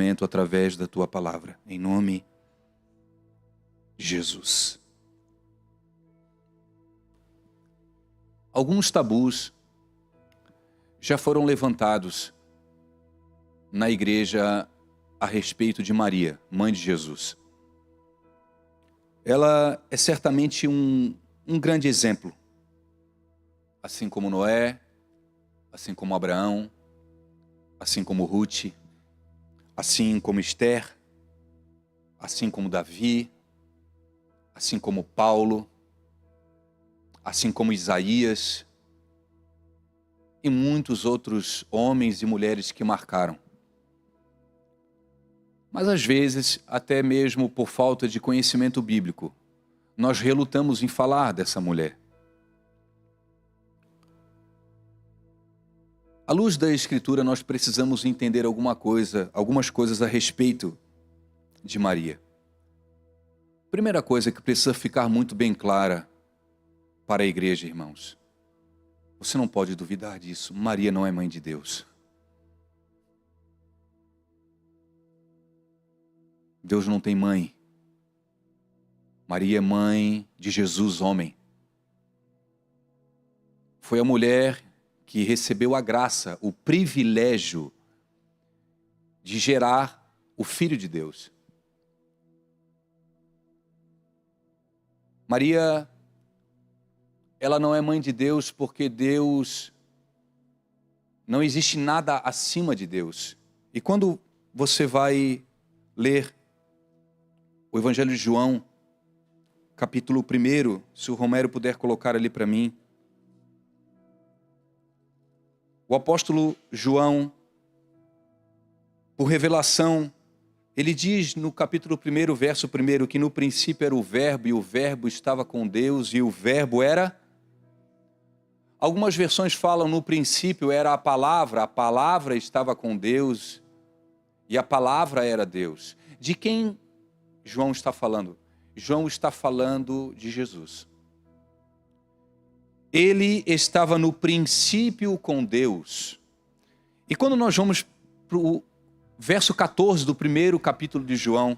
conhecimento através da tua palavra. Em nome de Jesus. Alguns tabus já foram levantados na igreja a respeito de Maria, mãe de Jesus. Ela é certamente um grande exemplo, assim como Noé, assim como Abraão, assim como Ruth, assim como Esther, assim como Davi, assim como Paulo, assim como Isaías e muitos outros homens e mulheres que marcaram. Mas às vezes, até mesmo por falta de conhecimento bíblico, nós relutamos em falar dessa mulher. À luz da Escritura, nós precisamos entender algumas coisas a respeito de Maria. Primeira coisa que precisa ficar muito bem clara para a igreja, irmãos. Você não pode duvidar disso. Maria não é mãe de Deus. Deus não tem mãe. Maria é mãe de Jesus, homem. Foi a mulher que recebeu a graça, o privilégio de gerar o Filho de Deus. Maria, ela não é mãe de Deus porque Deus, não existe nada acima de Deus. E quando você vai ler o Evangelho de João, capítulo 1, se o Romero puder colocar ali para mim. O apóstolo João, por revelação, ele diz no capítulo 1, verso 1, que no princípio era o verbo, e o verbo estava com Deus, e o verbo era... Algumas versões falam no princípio era a palavra estava com Deus, e a palavra era Deus. De quem João está falando? João está falando de Jesus. Ele estava no princípio com Deus. E quando nós vamos para o verso 14 do 1º capítulo de João,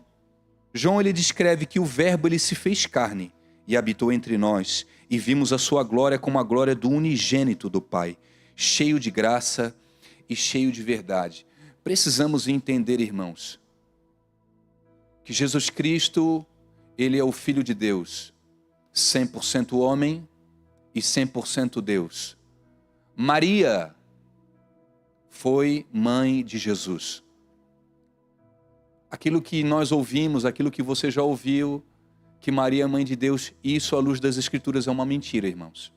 João ele descreve que o verbo ele se fez carne e habitou entre nós, e vimos a sua glória como a glória do unigênito do Pai, cheio de graça e cheio de verdade. Precisamos entender, irmãos, que Jesus Cristo, ele é o Filho de Deus, 100% homem e 100% Deus. Maria foi mãe de Jesus. Aquilo que nós ouvimos, aquilo que você já ouviu, que Maria é mãe de Deus, isso à luz das Escrituras é uma mentira, irmãos.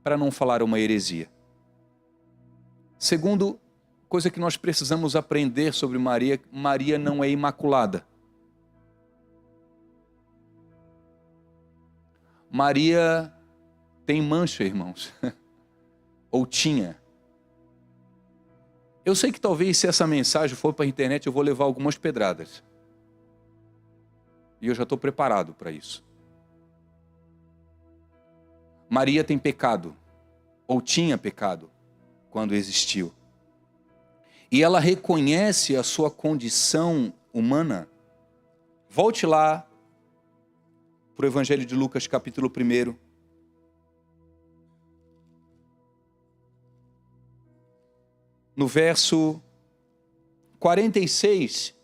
Para não falar uma heresia. Segundo, coisa que nós precisamos aprender sobre Maria, Maria não é imaculada. Maria tem mancha, irmãos. Ou tinha. Eu sei que talvez se essa mensagem for para a internet eu vou levar algumas pedradas. E eu já estou preparado para isso. Maria tem pecado. Ou tinha pecado. Quando existiu. E ela reconhece a sua condição humana. Volte lá para o Evangelho de Lucas, capítulo 1. No verso 46,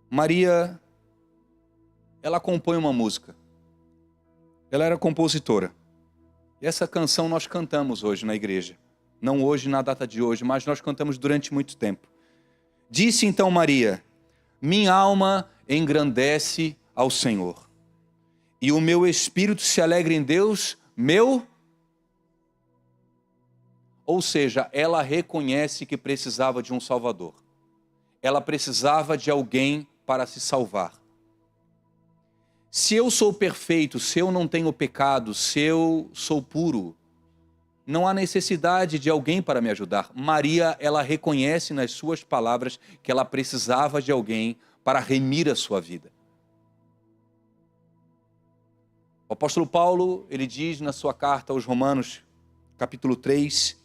Maria, ela compõe uma música. Ela era compositora. E essa canção nós cantamos hoje na igreja. Não hoje, na data de hoje, mas nós cantamos durante muito tempo. Disse então Maria: minha alma engrandece ao Senhor, e o meu espírito se alegra em Deus, meu... Ou seja, ela reconhece que precisava de um Salvador. Ela precisava de alguém para se salvar. Se eu sou perfeito, se eu não tenho pecado, se eu sou puro, não há necessidade de alguém para me ajudar. Maria, ela reconhece nas suas palavras que ela precisava de alguém para remir a sua vida. O apóstolo Paulo, ele diz na sua carta aos Romanos, capítulo 3,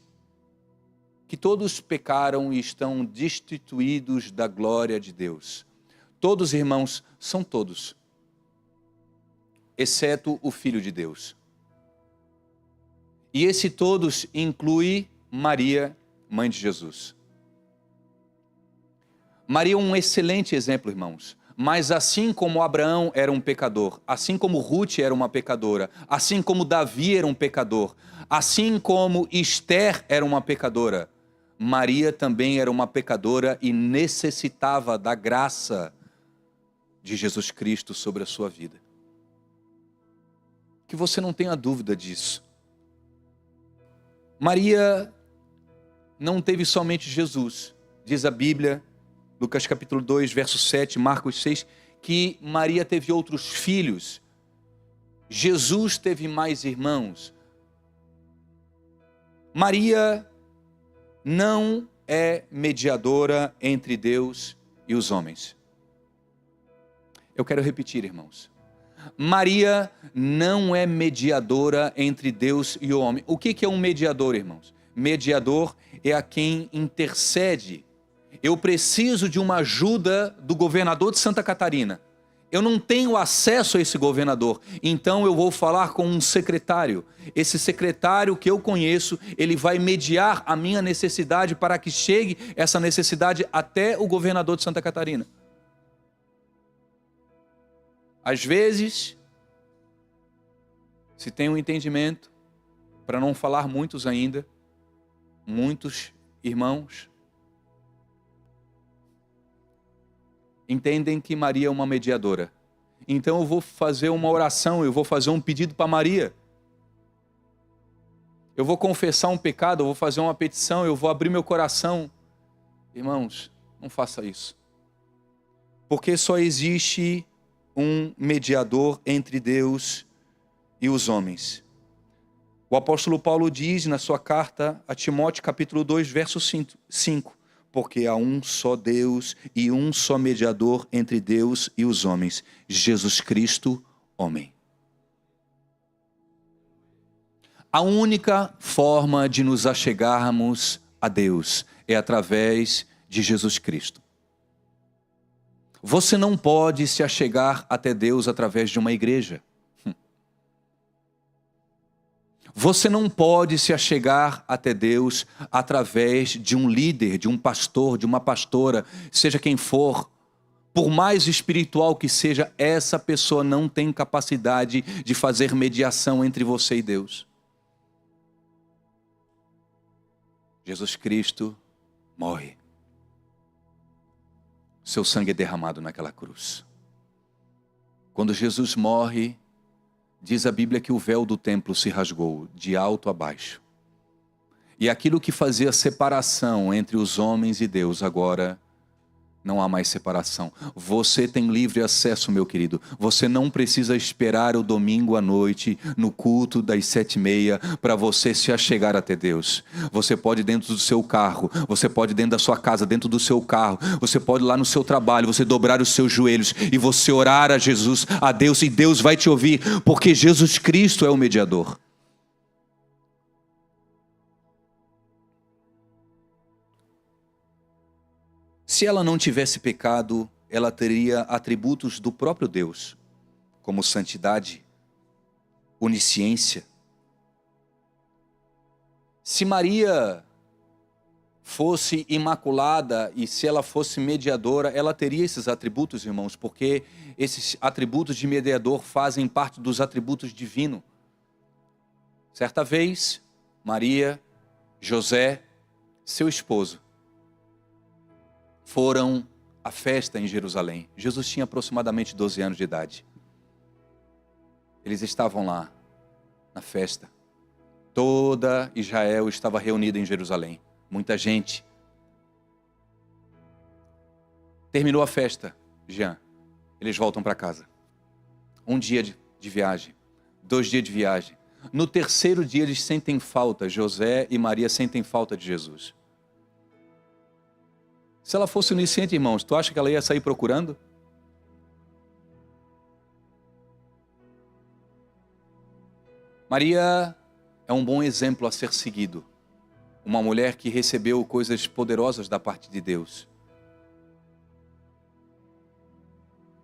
que todos pecaram e estão destituídos da glória de Deus. Todos, irmãos, são todos, exceto o Filho de Deus. E esse todos inclui Maria, mãe de Jesus. Maria é um excelente exemplo, irmãos. Mas assim como Abraão era um pecador, assim como Ruth era uma pecadora, assim como Davi era um pecador, assim como Esther era uma pecadora, Maria também era uma pecadora e necessitava da graça de Jesus Cristo sobre a sua vida. Que você não tenha dúvida disso. Maria não teve somente Jesus. Diz a Bíblia, Lucas capítulo 2, verso 7, Marcos 6, que Maria teve outros filhos. Jesus teve mais irmãos. Maria não é mediadora entre Deus e os homens. Eu quero repetir, irmãos. Maria não é mediadora entre Deus e o homem. O que é um mediador, irmãos? Mediador é a quem intercede. Eu preciso de uma ajuda do governador de Santa Catarina. Eu não tenho acesso a esse governador, então eu vou falar com um secretário. Esse secretário que eu conheço, ele vai mediar a minha necessidade para que chegue essa necessidade até o governador de Santa Catarina. Às vezes, se tem um entendimento, para não falar muitos ainda, muitos irmãos entendem que Maria é uma mediadora. Então eu vou fazer uma oração, eu vou fazer um pedido para Maria. Eu vou confessar um pecado, eu vou fazer uma petição, eu vou abrir meu coração. Irmãos, não faça isso. Porque só existe um mediador entre Deus e os homens. O apóstolo Paulo diz na sua carta a Timóteo, capítulo 2, verso 5, porque há um só Deus e um só mediador entre Deus e os homens, Jesus Cristo, homem. A única forma de nos achegarmos a Deus é através de Jesus Cristo. Você não pode se achegar até Deus através de uma igreja. Você não pode se achegar até Deus através de um líder, de um pastor, de uma pastora, seja quem for. Por mais espiritual que seja, essa pessoa não tem capacidade de fazer mediação entre você e Deus. Jesus Cristo morre. Seu sangue é derramado naquela cruz. Quando Jesus morre, diz a Bíblia que o véu do templo se rasgou de alto a baixo. E aquilo que fazia separação entre os homens e Deus, agora não há mais separação. Você tem livre acesso, meu querido. Você não precisa esperar o domingo à noite, no culto das 7h30, para você se achegar até Deus. Você pode dentro do seu carro, você pode dentro da sua casa, dentro do seu carro, você pode lá no seu trabalho, você dobrar os seus joelhos e você orar a Jesus, a Deus, e Deus vai te ouvir, porque Jesus Cristo é o mediador. Se ela não tivesse pecado, ela teria atributos do próprio Deus, como santidade, onisciência. Se Maria fosse imaculada e se ela fosse mediadora, ela teria esses atributos, irmãos, porque esses atributos de mediador fazem parte dos atributos divinos. Certa vez, Maria, José, seu esposo, foram à festa em Jerusalém. Jesus tinha aproximadamente 12 anos de idade. Eles estavam lá, na festa. Toda Israel estava reunida em Jerusalém. Muita gente. Terminou a festa, Jean. Eles voltam para casa. Um dia de viagem. 2 dias de viagem. No terceiro dia eles sentem falta. José e Maria sentem falta de Jesus. Se ela fosse onisciente, irmãos, tu acha que ela ia sair procurando? Maria é um bom exemplo a ser seguido. uma mulher que recebeu coisas poderosas da parte de Deus.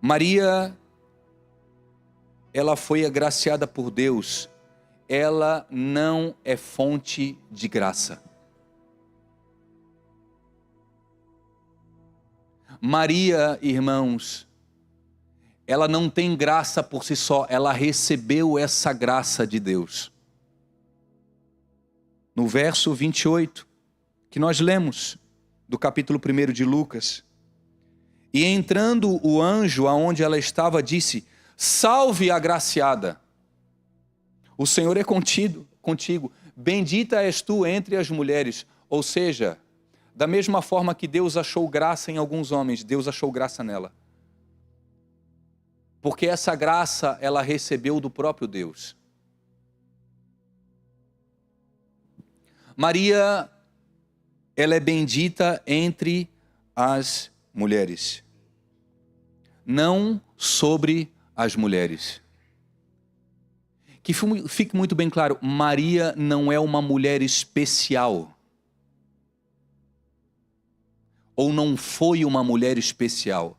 Maria, ela foi agraciada por Deus. Ela não é fonte de graça. Maria, irmãos, ela não tem graça por si só, ela recebeu essa graça de Deus. No verso 28, que nós lemos, do capítulo 1 de Lucas: e entrando o anjo aonde ela estava, disse: salve, agraciada, o Senhor é contigo, bendita és tu entre as mulheres. Ou seja, da mesma forma que Deus achou graça em alguns homens, Deus achou graça nela. Porque essa graça ela recebeu do próprio Deus. Maria, ela é bendita entre as mulheres, não sobre as mulheres. Que fique muito bem claro, Maria não é uma mulher especial. Ou não foi uma mulher especial.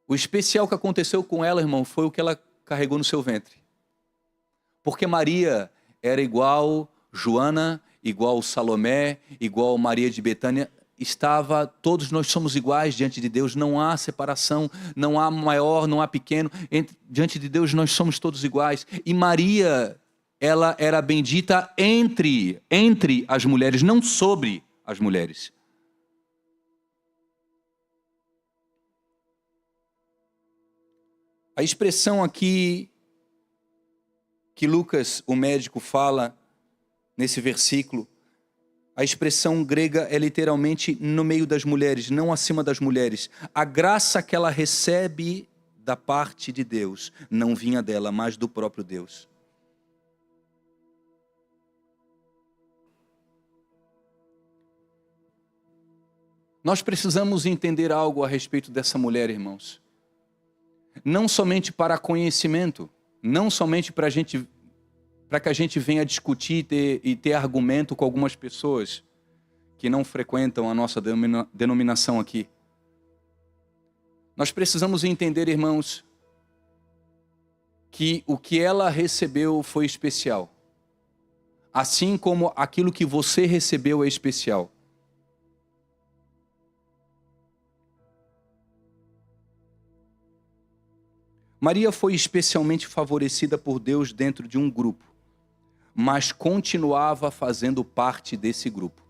O especial que aconteceu com ela, irmão, foi o que ela carregou no seu ventre. Porque Maria era igual Joana, igual Salomé, igual Maria de Betânia. Todos nós somos iguais diante de Deus, não há separação, não há maior, não há pequeno. Diante de Deus nós somos todos iguais. E Maria, ela era bendita entre as mulheres, não sobre as mulheres. A expressão aqui que Lucas, o médico, fala nesse versículo, a expressão grega é literalmente no meio das mulheres, não acima das mulheres. A graça que ela recebe da parte de Deus não vinha dela, mas do próprio Deus. Nós precisamos entender algo a respeito dessa mulher, irmãos. Não somente para conhecimento, não somente para que a gente venha discutir e ter argumento com algumas pessoas que não frequentam a nossa denominação aqui. Nós precisamos entender, irmãos, que o que ela recebeu foi especial. Assim como aquilo que você recebeu é especial. Maria foi especialmente favorecida por Deus dentro de um grupo, mas continuava fazendo parte desse grupo.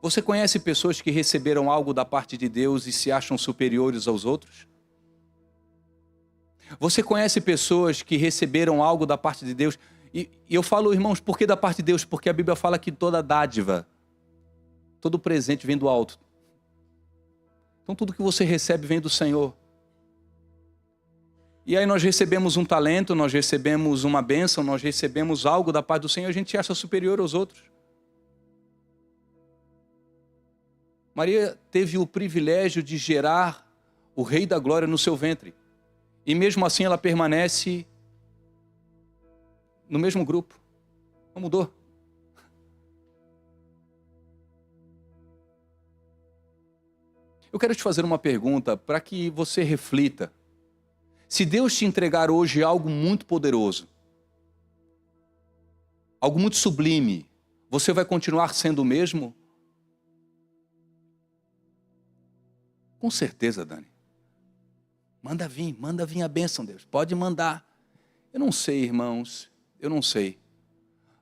Você conhece pessoas que receberam algo da parte de Deus e se acham superiores aos outros? Você conhece pessoas que receberam algo da parte de Deus? E eu falo, irmãos, por que da parte de Deus? Porque a Bíblia fala que toda dádiva, todo presente vem do alto. Então tudo que você recebe vem do Senhor. E aí nós recebemos um talento, nós recebemos uma bênção, nós recebemos algo da parte do Senhor, a gente se acha superior aos outros. Maria teve o privilégio de gerar o Rei da Glória no seu ventre. E mesmo assim ela permanece no mesmo grupo. Não mudou. Eu quero te fazer uma pergunta para que você reflita. Se Deus te entregar hoje algo muito poderoso, algo muito sublime, você vai continuar sendo o mesmo? Com certeza, Dani. Manda vir a bênção, Deus. Pode mandar. Eu não sei, irmãos, eu não sei.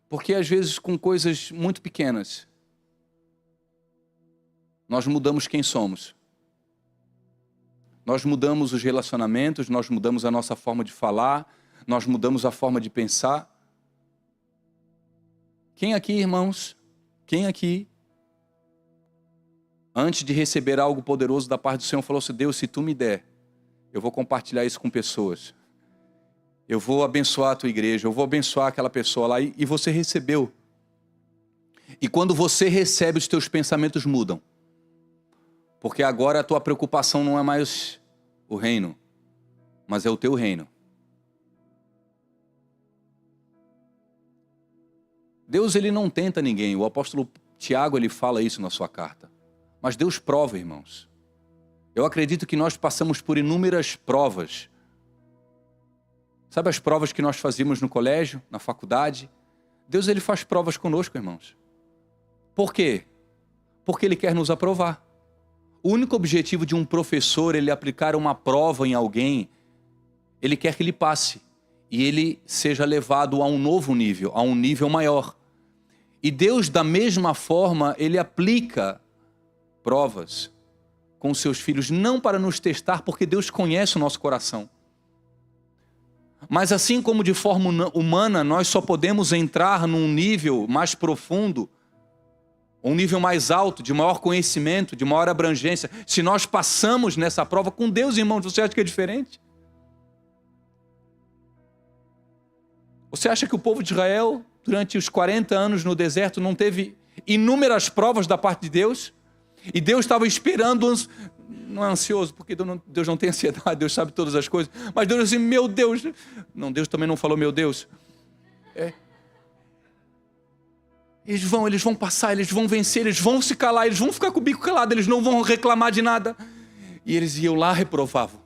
Porque às vezes com coisas muito pequenas, nós mudamos quem somos. Nós mudamos os relacionamentos, nós mudamos a nossa forma de falar, nós mudamos a forma de pensar. Quem aqui, irmãos, quem aqui, antes de receber algo poderoso da parte do Senhor, falou assim: Deus, se tu me der, eu vou compartilhar isso com pessoas. Eu vou abençoar a tua igreja, eu vou abençoar aquela pessoa lá, e você recebeu. E quando você recebe, os teus pensamentos mudam. Porque agora a tua preocupação não é mais o reino, mas é o teu reino. Deus, ele não tenta ninguém. O apóstolo Tiago, ele fala isso na sua carta. Mas Deus prova, irmãos. Eu acredito que nós passamos por inúmeras provas. Sabe as provas que nós fazíamos no colégio, na faculdade? Deus, ele faz provas conosco, irmãos. Por quê? Porque ele quer nos aprovar. O único objetivo de um professor, ele aplicar uma prova em alguém, ele quer que ele passe. E ele seja levado a um novo nível, a um nível maior. E Deus, da mesma forma, ele aplica provas com seus filhos, não para nos testar, porque Deus conhece o nosso coração. Mas assim como de forma humana, nós só podemos entrar num nível mais profundo, um nível mais alto, de maior conhecimento, de maior abrangência, se nós passamos nessa prova. Com Deus, irmãos, você acha que é diferente? Você acha que o povo de Israel, durante os 40 anos no deserto, não teve inúmeras provas da parte de Deus? E Deus estava esperando, não é ansioso, porque Deus não tem ansiedade, Deus sabe todas as coisas. Mas Deus assim, meu Deus. Não, Deus também não falou, meu Deus. Eles vão passar, eles vão vencer, eles vão se calar, eles vão ficar com o bico calado, eles não vão reclamar de nada. E eles iam lá, reprovavam.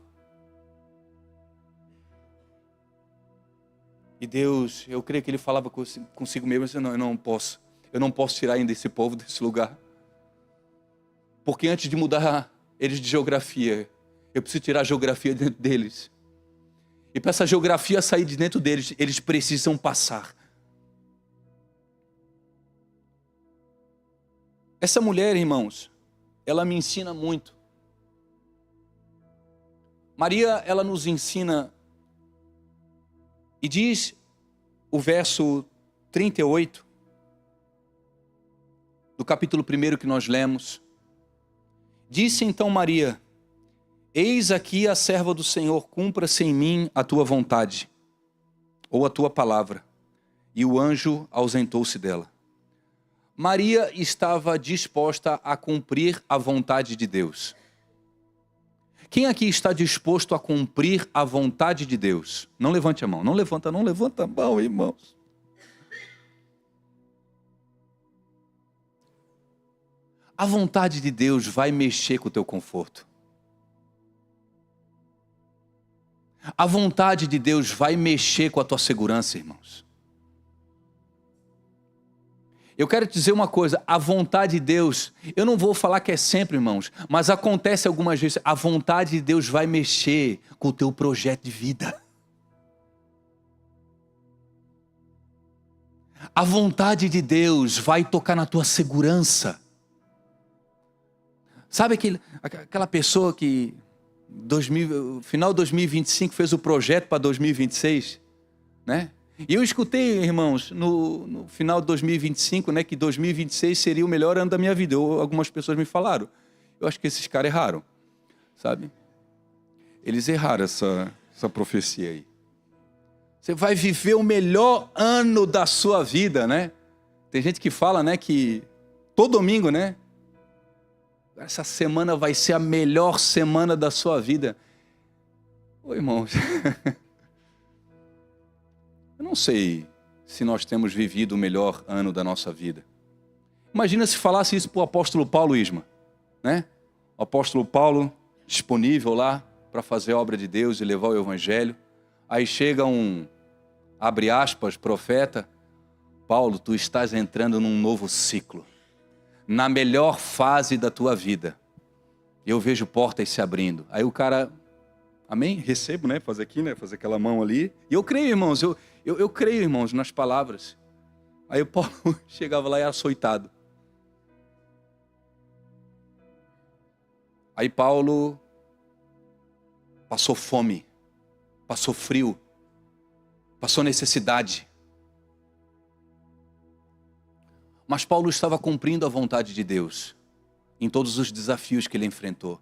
E Deus, eu creio que ele falava consigo mesmo, assim, não, eu não posso tirar ainda esse povo desse lugar. Porque antes de mudar eles de geografia, eu preciso tirar a geografia dentro deles. E para essa geografia sair de dentro deles, eles precisam passar. Essa mulher, irmãos, ela me ensina muito. Maria, ela nos ensina, e diz o verso 38, do capítulo 1 que nós lemos. Disse então Maria: eis aqui a serva do Senhor, cumpra-se em mim a tua vontade, ou a tua palavra. E o anjo ausentou-se dela. Maria estava disposta a cumprir a vontade de Deus. Quem aqui está disposto a cumprir a vontade de Deus? Não levante a mão, não levanta a mão, irmãos. A vontade de Deus vai mexer com o teu conforto. A vontade de Deus vai mexer com a tua segurança, irmãos. Eu quero te dizer uma coisa, a vontade de Deus, eu não vou falar que é sempre, irmãos, mas acontece algumas vezes, a vontade de Deus vai mexer com o teu projeto de vida. A vontade de Deus vai tocar na tua segurança. Sabe aquela pessoa que final de 2025 fez o projeto para 2026, né? E eu escutei, irmãos, no final de 2025, né, que 2026 seria o melhor ano da minha vida. Algumas pessoas me falaram. Eu acho que esses caras erraram, sabe? Eles erraram essa profecia aí. Você vai viver o melhor ano da sua vida, né? Tem gente que fala, né, que todo domingo, né? Essa semana vai ser a melhor semana da sua vida. Ô, irmãos, eu não sei se nós temos vivido o melhor ano da nossa vida. Imagina se falasse isso para o apóstolo Paulo, Isma, né? O apóstolo Paulo disponível lá para fazer a obra de Deus e levar o evangelho. Aí chega um, abre aspas, profeta: Paulo, tu estás entrando num novo ciclo, na melhor fase da tua vida. Eu vejo portas se abrindo. Aí o cara, amém? Recebo, né? Fazer aqui, né? Fazer aquela mão ali. E eu creio, irmãos, eu creio, irmãos, nas palavras. Aí o Paulo chegava lá e era açoitado. Aí Paulo passou fome, passou frio, passou necessidade. Mas Paulo estava cumprindo a vontade de Deus em todos os desafios que ele enfrentou.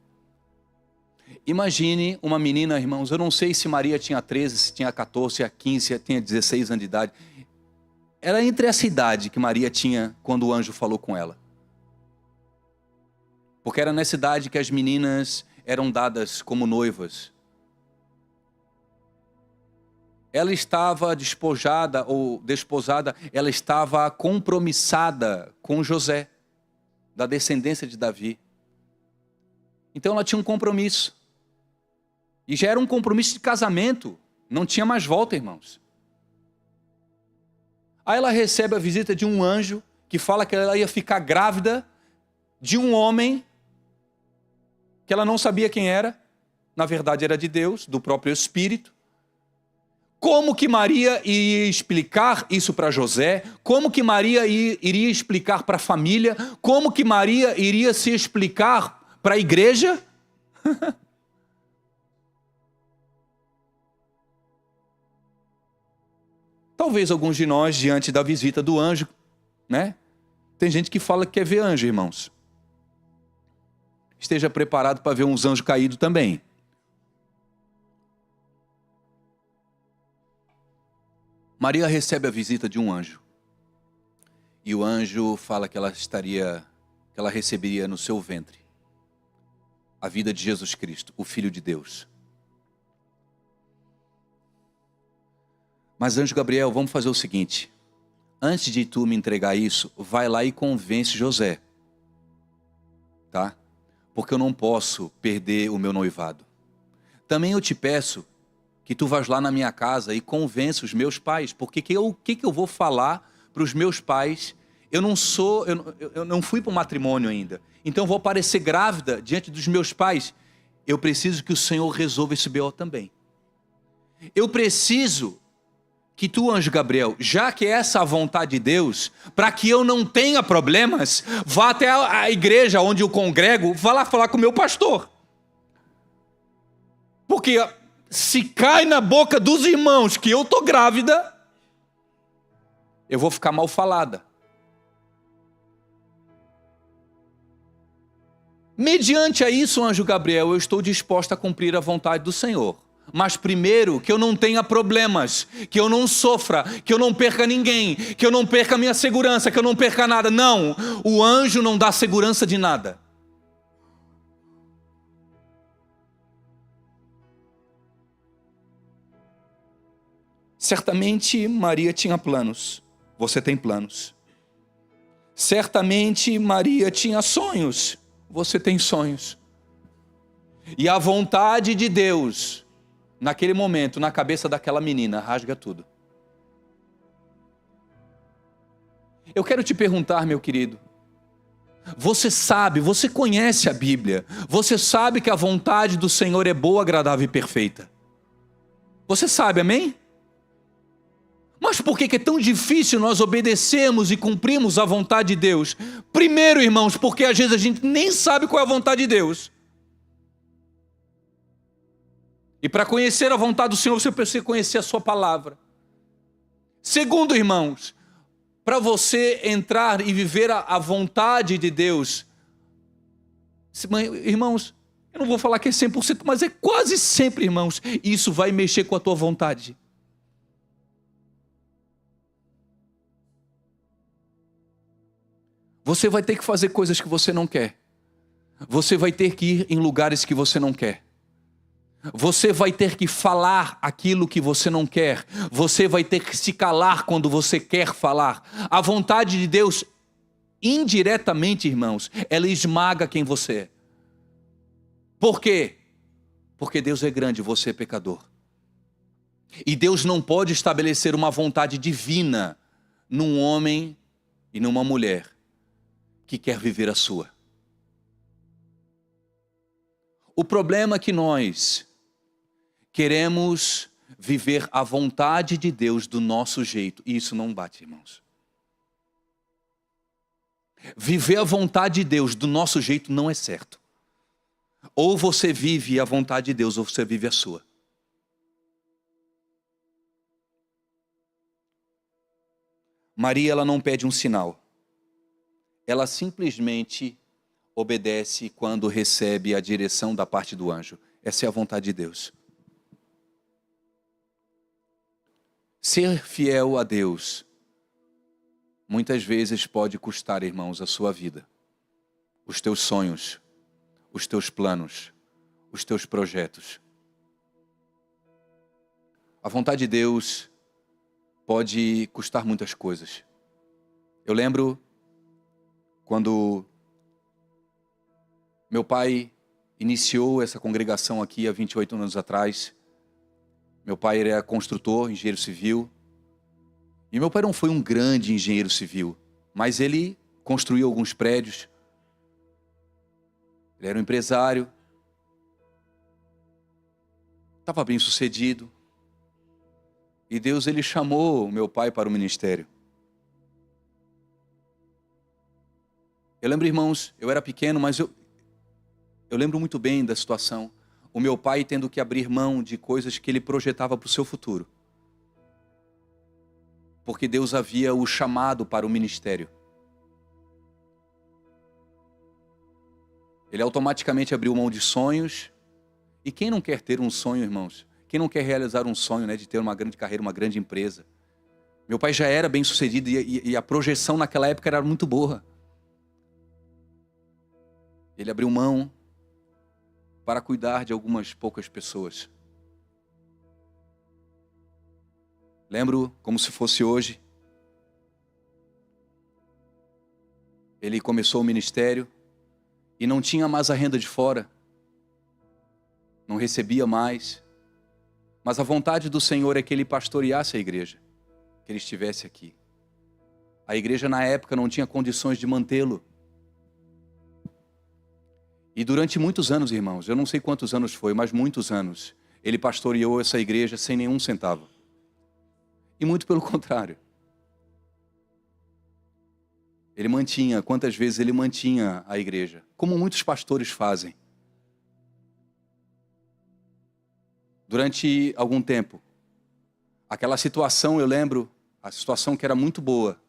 Imagine uma menina, irmãos, eu não sei se Maria tinha 13, se tinha 14, se tinha 15, se tinha 16 anos de idade. Era entre essa idade que Maria tinha quando o anjo falou com ela. Porque era nessa idade que as meninas eram dadas como noivas. ela estava despojada ou desposada, ela estava compromissada com José, da descendência de Davi. Então ela tinha um compromisso. E já era um compromisso de casamento. Não tinha mais volta, irmãos. Aí ela recebe a visita de um anjo que fala que ela ia ficar grávida de um homem que ela não sabia quem era. Na verdade era de Deus, do próprio Espírito. Como que Maria iria explicar isso para José? Como que Maria iria explicar para a família? Como que Maria iria se explicar para a igreja? Talvez alguns de nós, diante da visita do anjo, né? Tem gente que fala que quer ver anjo, irmãos. Esteja preparado para ver uns anjos caídos também. Maria recebe a visita de um anjo. E o anjo fala que ela receberia no seu ventre a vida de Jesus Cristo, o Filho de Deus. Mas anjo Gabriel, vamos fazer o seguinte. Antes de tu me entregar isso, vai lá e convence José. Tá? Porque eu não posso perder o meu noivado. Também eu te peço que tu vás lá na minha casa e convença os meus pais. Porque o que eu vou falar para os meus pais? Eu não fui para o matrimônio ainda. Então eu vou aparecer grávida diante dos meus pais. Eu preciso que o Senhor resolva esse BO também. Eu preciso que tu, anjo Gabriel, já que essa é a vontade de Deus, para que eu não tenha problemas, vá até a igreja onde eu congrego, vá lá falar com o meu pastor. Porque se cai na boca dos irmãos que eu estou grávida, eu vou ficar mal falada. Mediante a isso, anjo Gabriel, eu estou disposta a cumprir a vontade do Senhor. Mas primeiro, que eu não tenha problemas, que eu não sofra, que eu não perca ninguém, que eu não perca a minha segurança, que eu não perca nada. Não, o anjo não dá segurança de nada. Certamente Maria tinha planos. Você tem planos. Certamente Maria tinha sonhos. Você tem sonhos. E a vontade de Deus, naquele momento, na cabeça daquela menina, rasga tudo. Eu quero te perguntar, meu querido. Você sabe, você conhece a Bíblia. Você sabe que a vontade do Senhor é boa, agradável e perfeita. Você sabe, amém? Mas por que é tão difícil nós obedecermos e cumprirmos a vontade de Deus? Primeiro, irmãos, porque às vezes a gente nem sabe qual é a vontade de Deus. E para conhecer a vontade do Senhor, você precisa conhecer a sua palavra. Segundo, irmãos, para você entrar e viver a vontade de Deus, irmãos, eu não vou falar que é 100%, mas é quase sempre, irmãos, isso vai mexer com a tua vontade. Você vai ter que fazer coisas que você não quer. Você vai ter que ir em lugares que você não quer. Você vai ter que falar aquilo que você não quer. Você vai ter que se calar quando você quer falar. A vontade de Deus, indiretamente, irmãos, ela esmaga quem você é. Por quê? Porque Deus é grande e você é pecador. E Deus não pode estabelecer uma vontade divina num homem e numa mulher que quer viver a sua. O problema é que nós queremos viver a vontade de Deus do nosso jeito. E isso não bate, irmãos. Viver a vontade de Deus do nosso jeito não é certo. Ou você vive a vontade de Deus, ou você vive a sua. Maria, ela não pede um sinal. Ela simplesmente obedece quando recebe a direção da parte do anjo. Essa é a vontade de Deus. Ser fiel a Deus, muitas vezes pode custar, irmãos, a sua vida. Os teus sonhos, os teus planos, os teus projetos. A vontade de Deus pode custar muitas coisas. Eu lembro quando meu pai iniciou essa congregação aqui há 28 anos atrás. Meu pai era construtor, engenheiro civil. E meu pai não foi um grande engenheiro civil, mas ele construiu alguns prédios. Ele era um empresário. Estava bem sucedido. E Deus, ele chamou meu pai para o ministério. Eu lembro, irmãos, eu era pequeno, mas eu lembro muito bem da situação. O meu pai tendo que abrir mão de coisas que ele projetava para o seu futuro. Porque Deus havia o chamado para o ministério. Ele automaticamente abriu mão de sonhos. E quem não quer ter um sonho, irmãos? Quem não quer realizar um sonho, né, de ter uma grande carreira, uma grande empresa? Meu pai já era bem sucedido e a projeção naquela época era muito boa. Ele abriu mão para cuidar de algumas poucas pessoas. Lembro como se fosse hoje. Ele começou o ministério e não tinha mais a renda de fora. Não recebia mais. Mas a vontade do Senhor é que ele pastoreasse a igreja, que ele estivesse aqui. A igreja na época não tinha condições de mantê-lo. E durante muitos anos, irmãos, eu não sei quantos anos foi, mas muitos anos, ele pastoreou essa igreja sem nenhum centavo. E muito pelo contrário. Ele mantinha, quantas vezes ele mantinha a igreja, como muitos pastores fazem. Durante algum tempo, aquela situação, eu lembro, a situação que era muito boa,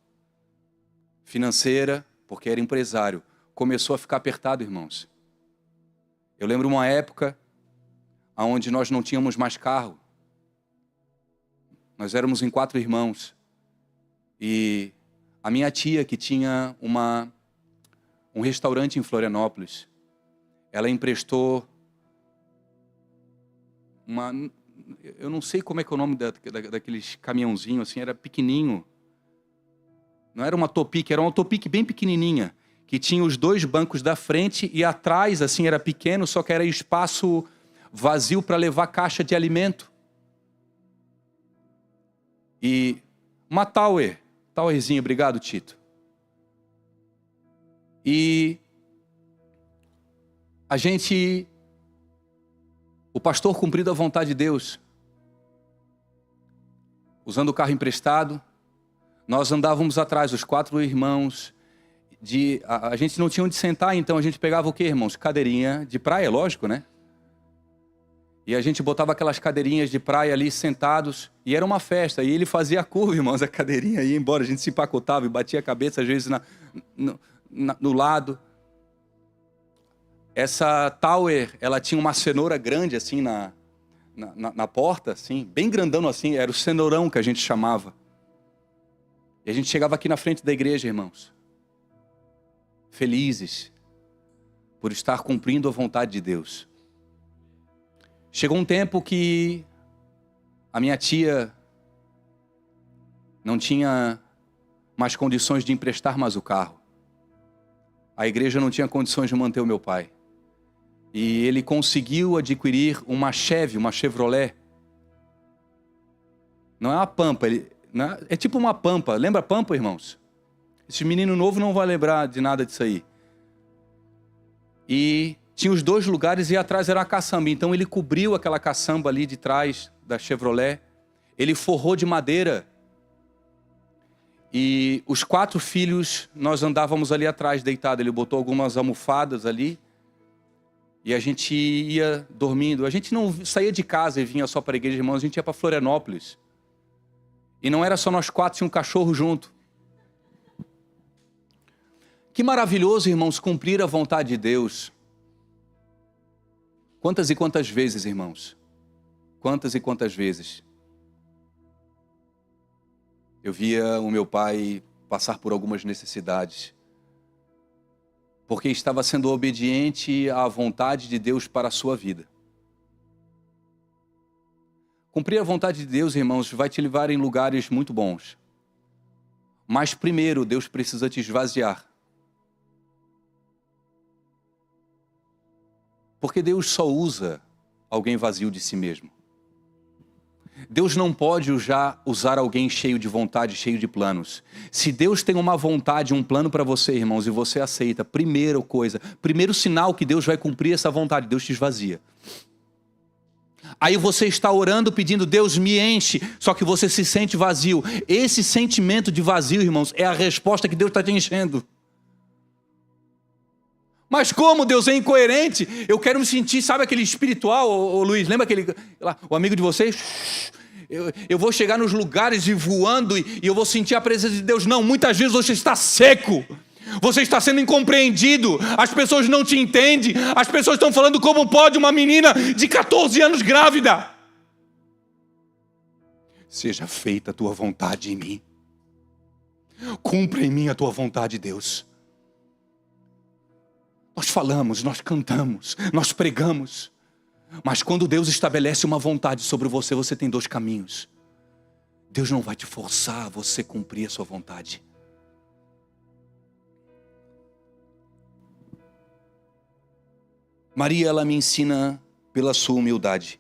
financeira, porque era empresário, começou a ficar apertado, irmãos. Eu lembro uma época onde nós não tínhamos mais carro. Nós éramos em 4 irmãos. E a minha tia, que tinha um restaurante em Florianópolis, ela emprestou eu não sei como é que é o nome daqueles caminhãozinhos, assim, era pequenininho. Não era uma Topic, era uma Topic bem pequenininha, que tinha os 2 bancos da frente e atrás, assim, era pequeno, só que era espaço vazio para levar caixa de alimento. E uma Towerzinha, obrigado, Tito. E o pastor, cumprido a vontade de Deus, usando o carro emprestado, nós andávamos atrás, os 4 irmãos, a gente não tinha onde sentar, então a gente pegava o quê, irmãos? Cadeirinha de praia, lógico, né? E a gente botava aquelas cadeirinhas de praia ali sentados, e era uma festa, e ele fazia a curva, irmãos, a cadeirinha ia embora, a gente se empacotava e batia a cabeça às vezes no lado. Essa Tower, ela tinha uma cenoura grande assim na porta, assim, bem grandão assim, era o cenourão que a gente chamava. E a gente chegava aqui na frente da igreja, irmãos, felizes por estar cumprindo a vontade de Deus. Chegou um tempo que a minha tia não tinha mais condições de emprestar mais o carro. A igreja não tinha condições de manter o meu pai. E ele conseguiu adquirir uma Chevrolet. Não é uma Pampa, é tipo uma Pampa. Lembra Pampa, irmãos? Esse menino novo não vai lembrar de nada disso aí. E tinha os 2 lugares e atrás era a caçamba. Então ele cobriu aquela caçamba ali de trás da Chevrolet. Ele forrou de madeira. E os 4 filhos, nós andávamos ali atrás, deitado. Ele botou algumas almofadas ali. E a gente ia dormindo. A gente não saía de casa e vinha só para a igreja, irmãos. A gente ia para Florianópolis. E não era só nós 4, tinha um cachorro junto. Que maravilhoso, irmãos, cumprir a vontade de Deus. Quantas e quantas vezes, irmãos? Quantas e quantas vezes? Eu via o meu pai passar por algumas necessidades, porque estava sendo obediente à vontade de Deus para a sua vida. Cumprir a vontade de Deus, irmãos, vai te levar em lugares muito bons. Mas primeiro, Deus precisa te esvaziar. Porque Deus só usa alguém vazio de si mesmo. Deus não pode usar alguém cheio de vontade, cheio de planos. Se Deus tem uma vontade, um plano para você, irmãos, e você aceita, primeiro sinal que Deus vai cumprir essa vontade, Deus te esvazia. Aí você está orando, pedindo, Deus me enche, só que você se sente vazio. Esse sentimento de vazio, irmãos, é a resposta que Deus está te enchendo. Mas como Deus é incoerente? Eu quero me sentir, sabe aquele espiritual, ô Luiz, lembra aquele, lá, o amigo de vocês? Eu vou chegar nos lugares e voando e eu vou sentir a presença de Deus. Não, muitas vezes você está seco. Você está sendo incompreendido. As pessoas não te entendem. As pessoas estão falando como pode uma menina de 14 anos grávida. Seja feita a tua vontade em mim. Cumpra em mim a tua vontade, Deus. Nós falamos, nós cantamos, nós pregamos. Mas quando Deus estabelece uma vontade sobre você, você tem dois caminhos. Deus não vai te forçar a você cumprir a sua vontade. Maria, ela me ensina pela sua humildade.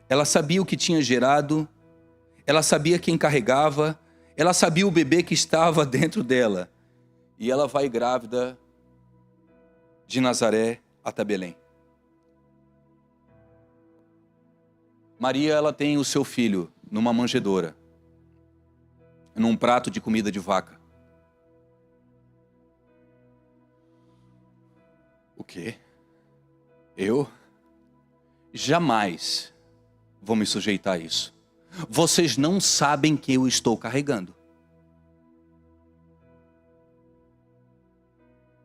Ela sabia o que tinha gerado, ela sabia quem carregava, ela sabia o bebê que estava dentro dela. E ela vai grávida de Nazaré até Belém. Maria, ela tem o seu filho numa manjedoura, num prato de comida de vaca. O quê? Eu jamais vou me sujeitar a isso. Vocês não sabem que eu estou carregando.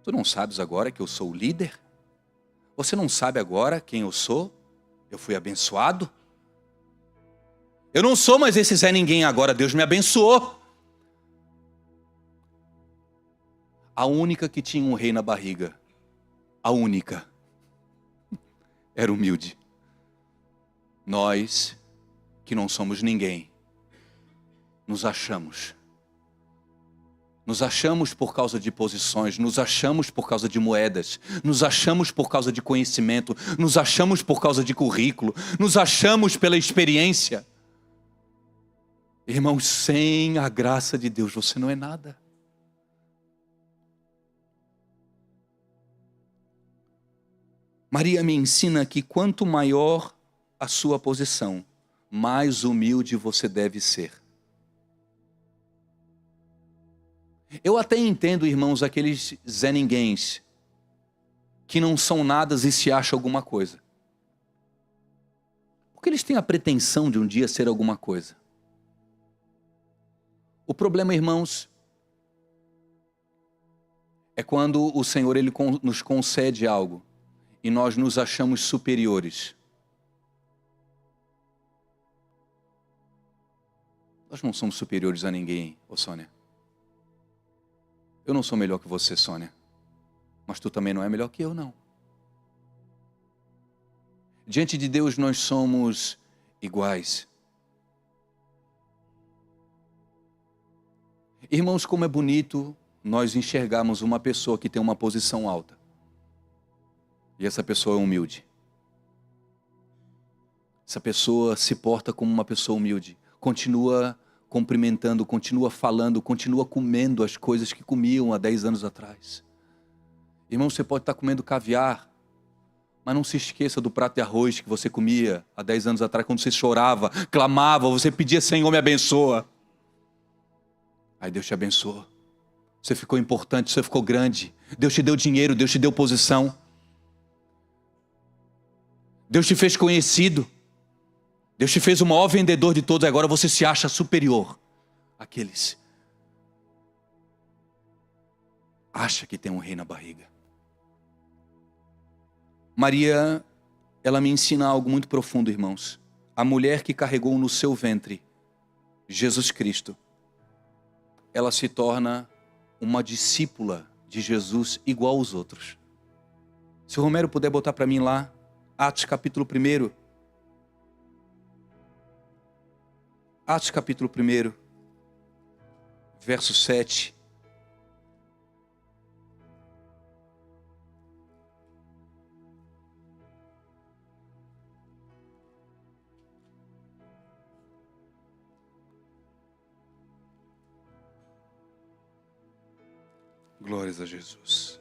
Tu não sabes agora que eu sou o líder? Você não sabe agora quem eu sou? Eu fui abençoado? Eu não sou mais esse Zé Ninguém agora, Deus me abençoou. A única que tinha um rei na barriga, a única, era humilde. Nós, que não somos ninguém, nos achamos. Nos achamos por causa de posições, nos achamos por causa de moedas, nos achamos por causa de conhecimento, nos achamos por causa de currículo, nos achamos pela experiência. Irmãos, sem a graça de Deus, você não é nada. Maria me ensina que quanto maior a sua posição, mais humilde você deve ser. Eu até entendo, irmãos, aqueles Zé Ninguéms que não são nadas e se acham alguma coisa. Porque eles têm a pretensão de um dia ser alguma coisa. O problema, irmãos, é quando o Senhor ele nos concede algo e nós nos achamos superiores. Nós não somos superiores a ninguém, ô Sônia. Eu não sou melhor que você, Sônia. Mas tu também não é melhor que eu, não. Diante de Deus nós somos iguais. Irmãos, como é bonito nós enxergarmos uma pessoa que tem uma posição alta. E essa pessoa é humilde. Essa pessoa se porta como uma pessoa humilde. Continua cumprimentando, continua falando, continua comendo as coisas que comiam há 10 anos atrás. Irmão, você pode estar comendo caviar, mas não se esqueça do prato de arroz que você comia há 10 anos atrás, quando você chorava, clamava, você pedia, Senhor, me abençoa. Aí Deus te abençoou. Você ficou importante, você ficou grande. Deus te deu dinheiro, Deus te deu posição. Deus te fez conhecido. Deus te fez o maior vendedor de todos. Agora você se acha superior àqueles. Acha que tem um rei na barriga. Maria, ela me ensina algo muito profundo, irmãos. A mulher que carregou no seu ventre Jesus Cristo, ela se torna uma discípula de Jesus igual aos outros. Se o Romero puder botar para mim lá, Atos capítulo 1. Atos capítulo 1, verso 7. Glórias a Jesus.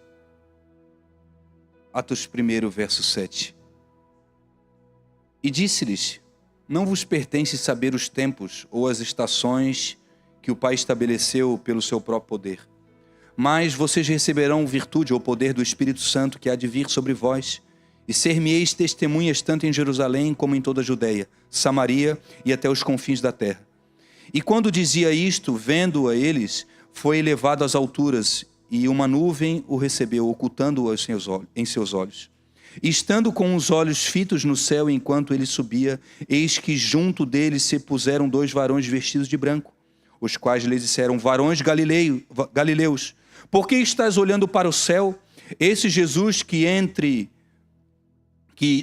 Atos 1, verso 7. E disse-lhes: não vos pertence saber os tempos ou as estações que o Pai estabeleceu pelo seu próprio poder. Mas vocês receberão virtude ou poder do Espírito Santo que há de vir sobre vós, e ser-me-eis testemunhas tanto em Jerusalém como em toda a Judeia, Samaria e até os confins da terra. E quando dizia isto, vendo a eles, foi elevado às alturas, e uma nuvem o recebeu, ocultando-o em seus olhos. E estando com os olhos fitos no céu enquanto ele subia, eis que junto dele se puseram 2 varões vestidos de branco, os quais lhes disseram: varões galileus, por que estás olhando para o céu? Esse Jesus que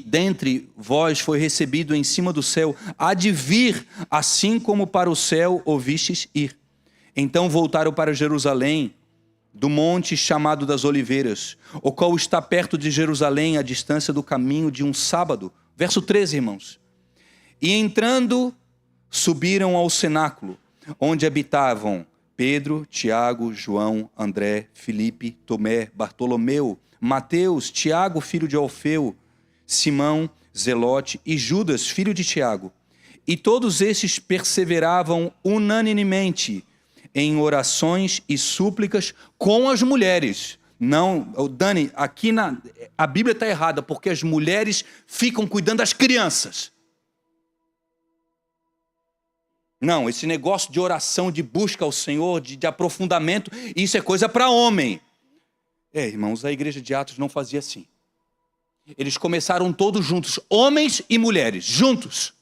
dentre vós foi recebido em cima do céu, há de vir, assim como para o céu o vistes ir. Então voltaram para Jerusalém, do monte chamado das Oliveiras, o qual está perto de Jerusalém, à distância do caminho de um sábado. Verso 13, irmãos. E entrando, subiram ao cenáculo, onde habitavam Pedro, Tiago, João, André, Filipe, Tomé, Bartolomeu, Mateus, Tiago, filho de Alfeu, Simão, Zelote e Judas, filho de Tiago. E todos estes perseveravam unanimemente em orações e súplicas com as mulheres. Não, Dani, aqui a Bíblia está errada, porque as mulheres ficam cuidando das crianças. Não, esse negócio de oração, de busca ao Senhor, de aprofundamento, isso é coisa para homem. Irmãos, a igreja de Atos não fazia assim. Eles começaram todos juntos, homens e mulheres, juntos.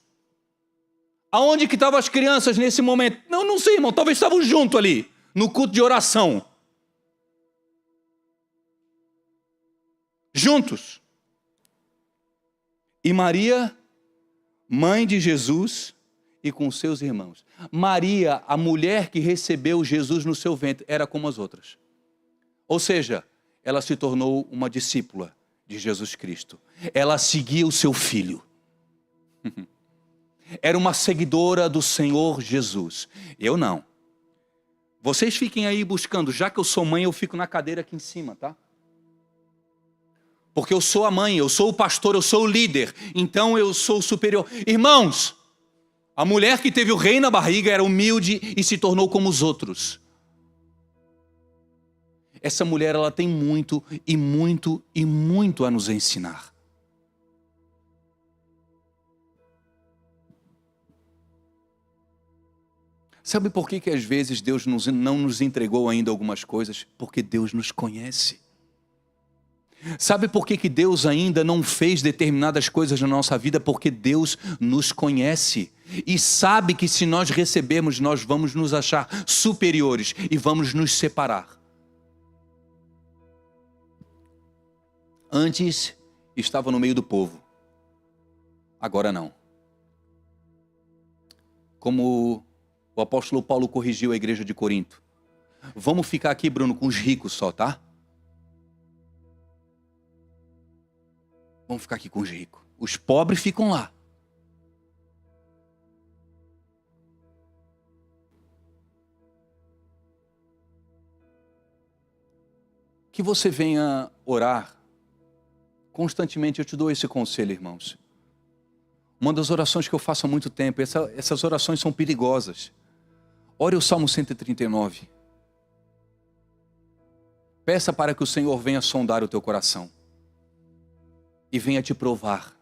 Aonde que estavam as crianças nesse momento? Não sei, irmão, talvez estavam juntos ali, no culto de oração. Juntos. E Maria, mãe de Jesus, e com seus irmãos. Maria, a mulher que recebeu Jesus no seu ventre, era como as outras. Ou seja, ela se tornou uma discípula de Jesus Cristo. Ela seguia o seu filho. Era uma seguidora do Senhor Jesus. Eu não. Vocês fiquem aí buscando. Já que eu sou mãe, eu fico na cadeira aqui em cima, tá? Porque eu sou a mãe, eu sou o pastor, eu sou o líder. Então eu sou o superior. Irmãos, a mulher que teve o rei na barriga era humilde e se tornou como os outros. Essa mulher, ela tem muito e muito e muito a nos ensinar. Sabe por que às vezes Deus não nos entregou ainda algumas coisas? Porque Deus nos conhece. Sabe por que Deus ainda não fez determinadas coisas na nossa vida? Porque Deus nos conhece. E sabe que se nós recebermos, nós vamos nos achar superiores e vamos nos separar. Antes estava no meio do povo. Agora não. Como o apóstolo Paulo corrigiu a igreja de Corinto. Vamos ficar aqui, Bruno, com os ricos só, tá? Vamos ficar aqui com os ricos. Os pobres ficam lá. Que você venha orar constantemente. Eu te dou esse conselho, irmãos. Uma das orações que eu faço há muito tempo, essas orações são perigosas. Ore o Salmo 139. Peça para que o Senhor venha sondar o teu coração. E venha te provar.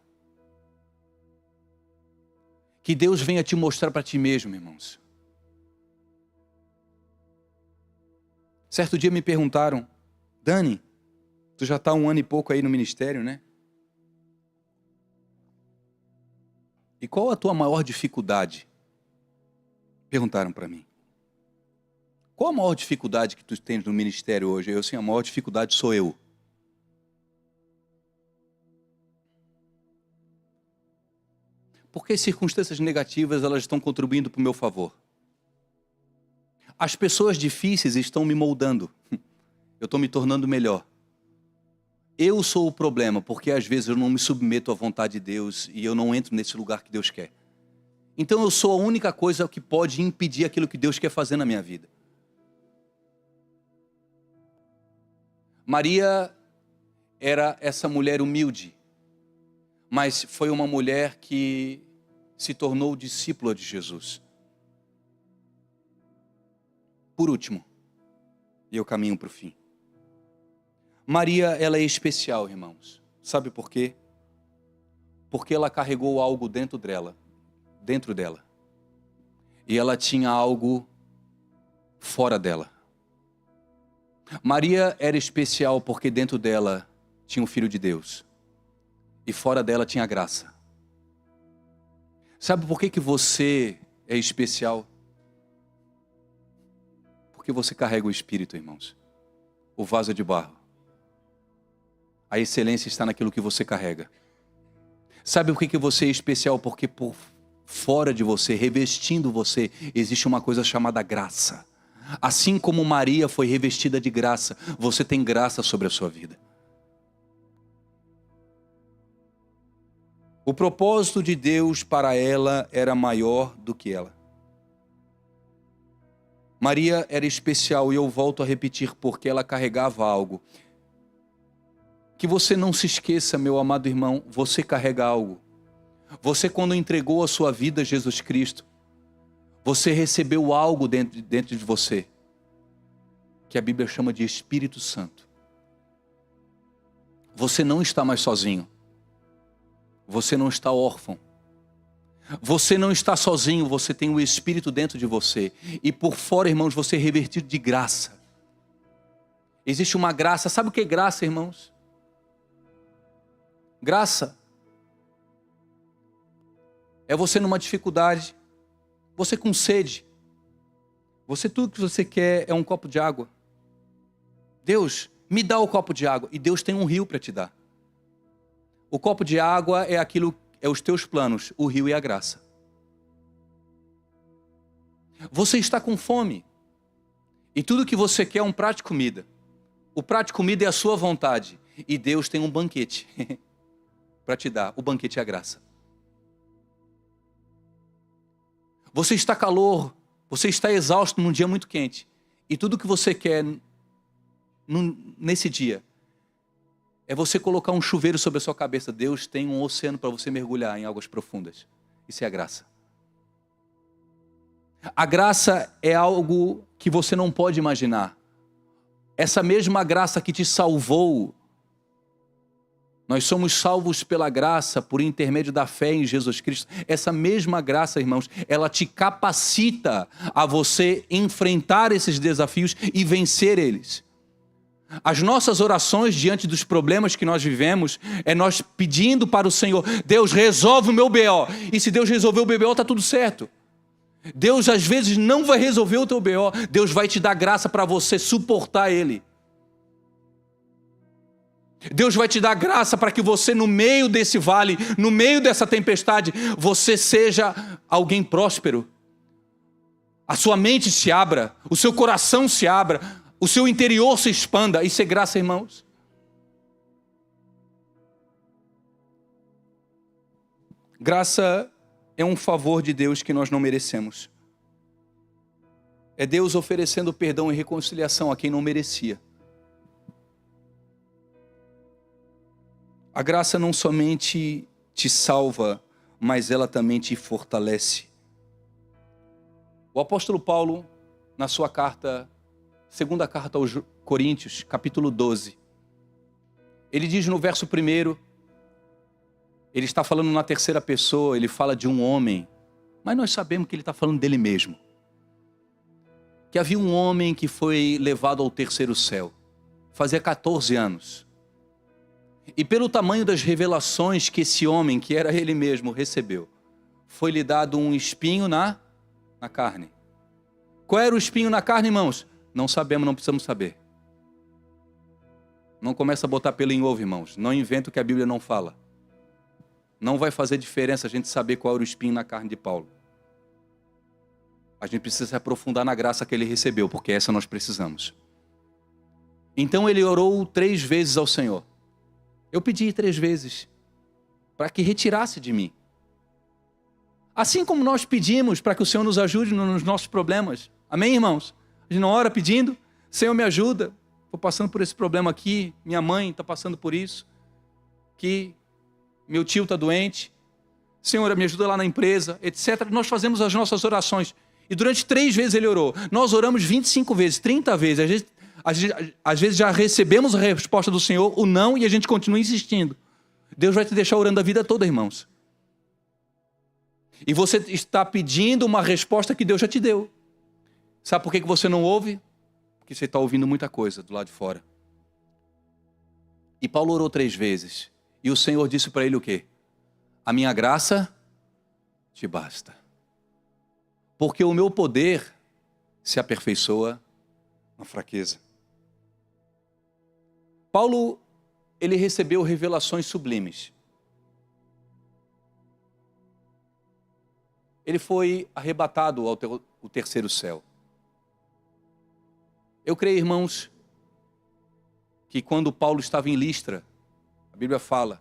Que Deus venha te mostrar para ti mesmo, irmãos. Certo dia me perguntaram: Dani, tu já está 1 ano e pouco aí no ministério, né? E qual a tua maior dificuldade? Perguntaram para mim. Qual a maior dificuldade que tu tens no ministério hoje? Eu, sim, a maior dificuldade sou eu. Porque as circunstâncias negativas, elas estão contribuindo para o meu favor. As pessoas difíceis estão me moldando. Eu estou me tornando melhor. Eu sou o problema, porque às vezes eu não me submeto à vontade de Deus e eu não entro nesse lugar que Deus quer. Então eu sou a única coisa que pode impedir aquilo que Deus quer fazer na minha vida. Maria era essa mulher humilde, mas foi uma mulher que se tornou discípula de Jesus. Por último, e eu caminho para o fim. Maria, ela é especial, irmãos. Sabe por quê? Porque ela carregou algo dentro dela. E ela tinha algo fora dela. Maria era especial porque dentro dela tinha o Filho de Deus. E fora dela tinha a graça. Sabe por que você é especial? Porque você carrega o Espírito, irmãos. O vaso é de barro. A excelência está naquilo que você carrega. Sabe por que você é especial? Porque por fora de você, revestindo você, existe uma coisa chamada graça. Assim como Maria foi revestida de graça, você tem graça sobre a sua vida. O propósito de Deus para ela era maior do que ela. Maria era especial e eu volto a repetir porque ela carregava algo. Que você não se esqueça, meu amado irmão, você carrega algo. Você, quando entregou a sua vida a Jesus Cristo, você recebeu algo dentro de você, que a Bíblia chama de Espírito Santo. Você não está mais sozinho. Você não está órfão. Você não está sozinho, você tem o Espírito dentro de você. E por fora, irmãos, você é revertido de graça. Existe uma graça. Sabe o que é graça, irmãos? Graça é você numa dificuldade, você com sede, tudo que você quer é um copo de água. Deus, me dá o copo de água. E Deus tem um rio para te dar. O copo de água é os teus planos, o rio é a graça. Você está com fome e tudo que você quer é um prato de comida. O prato de comida é a sua vontade e Deus tem um banquete para te dar. O banquete é a graça. Você está calor, você está exausto num dia muito quente e tudo que você quer nesse dia é você colocar um chuveiro sobre a sua cabeça. Deus tem um oceano para você mergulhar em águas profundas. Isso é a graça. A graça é algo que você não pode imaginar. Essa mesma graça que te salvou. Nós somos salvos pela graça, por intermédio da fé em Jesus Cristo. Essa mesma graça, irmãos, ela te capacita a você enfrentar esses desafios e vencer eles. As nossas orações diante dos problemas que nós vivemos, é nós pedindo para o Senhor, Deus resolve o meu BO. E se Deus resolver o BO, está tudo certo. Deus às vezes não vai resolver o teu BO, Deus vai te dar graça para você suportar ele. Deus vai te dar graça para que você, no meio desse vale, no meio dessa tempestade, você seja alguém próspero. A sua mente se abra, o seu coração se abra, o seu interior se expanda. Isso é graça, irmãos. Graça é um favor de Deus que nós não merecemos. É Deus oferecendo perdão e reconciliação a quem não merecia. A graça não somente te salva, mas ela também te fortalece. O apóstolo Paulo, na sua carta, segunda carta aos Coríntios, capítulo 12, ele diz no verso 1, ele está falando na terceira pessoa, ele fala de um homem, mas nós sabemos que ele está falando dele mesmo. Que havia um homem que foi levado ao terceiro céu, fazia 14 anos. E pelo tamanho das revelações que esse homem, que era ele mesmo, recebeu, foi-lhe dado um espinho na carne. Qual era o espinho na carne, irmãos? Não sabemos, não precisamos saber. Não começa a botar pelo em ovo, irmãos. Não inventa o que a Bíblia não fala. Não vai fazer diferença a gente saber qual era o espinho na carne de Paulo. A gente precisa se aprofundar na graça que ele recebeu, porque essa nós precisamos. Então ele orou 3 vezes ao Senhor. Eu pedi 3 vezes para que retirasse de mim. Assim como nós pedimos para que o Senhor nos ajude nos nossos problemas. Amém, irmãos? A gente não ora pedindo, Senhor, me ajuda. Estou passando por esse problema aqui, minha mãe está passando por isso, que meu tio está doente, Senhor, me ajuda lá na empresa, etc. Nós fazemos as nossas orações. E durante 3 vezes ele orou. Nós oramos 25 vezes, 30 vezes. Às vezes já recebemos a resposta do Senhor, o não, e a gente continua insistindo. Deus vai te deixar orando a vida toda, irmãos. E você está pedindo uma resposta que Deus já te deu. Sabe por que você não ouve? Porque você está ouvindo muita coisa do lado de fora. E Paulo orou 3 vezes. E o Senhor disse para ele o quê? A minha graça te basta. Porque o meu poder se aperfeiçoa na fraqueza. Paulo, ele recebeu revelações sublimes. Ele foi arrebatado ao 3º céu. Eu creio, irmãos, que quando Paulo estava em Listra, a Bíblia fala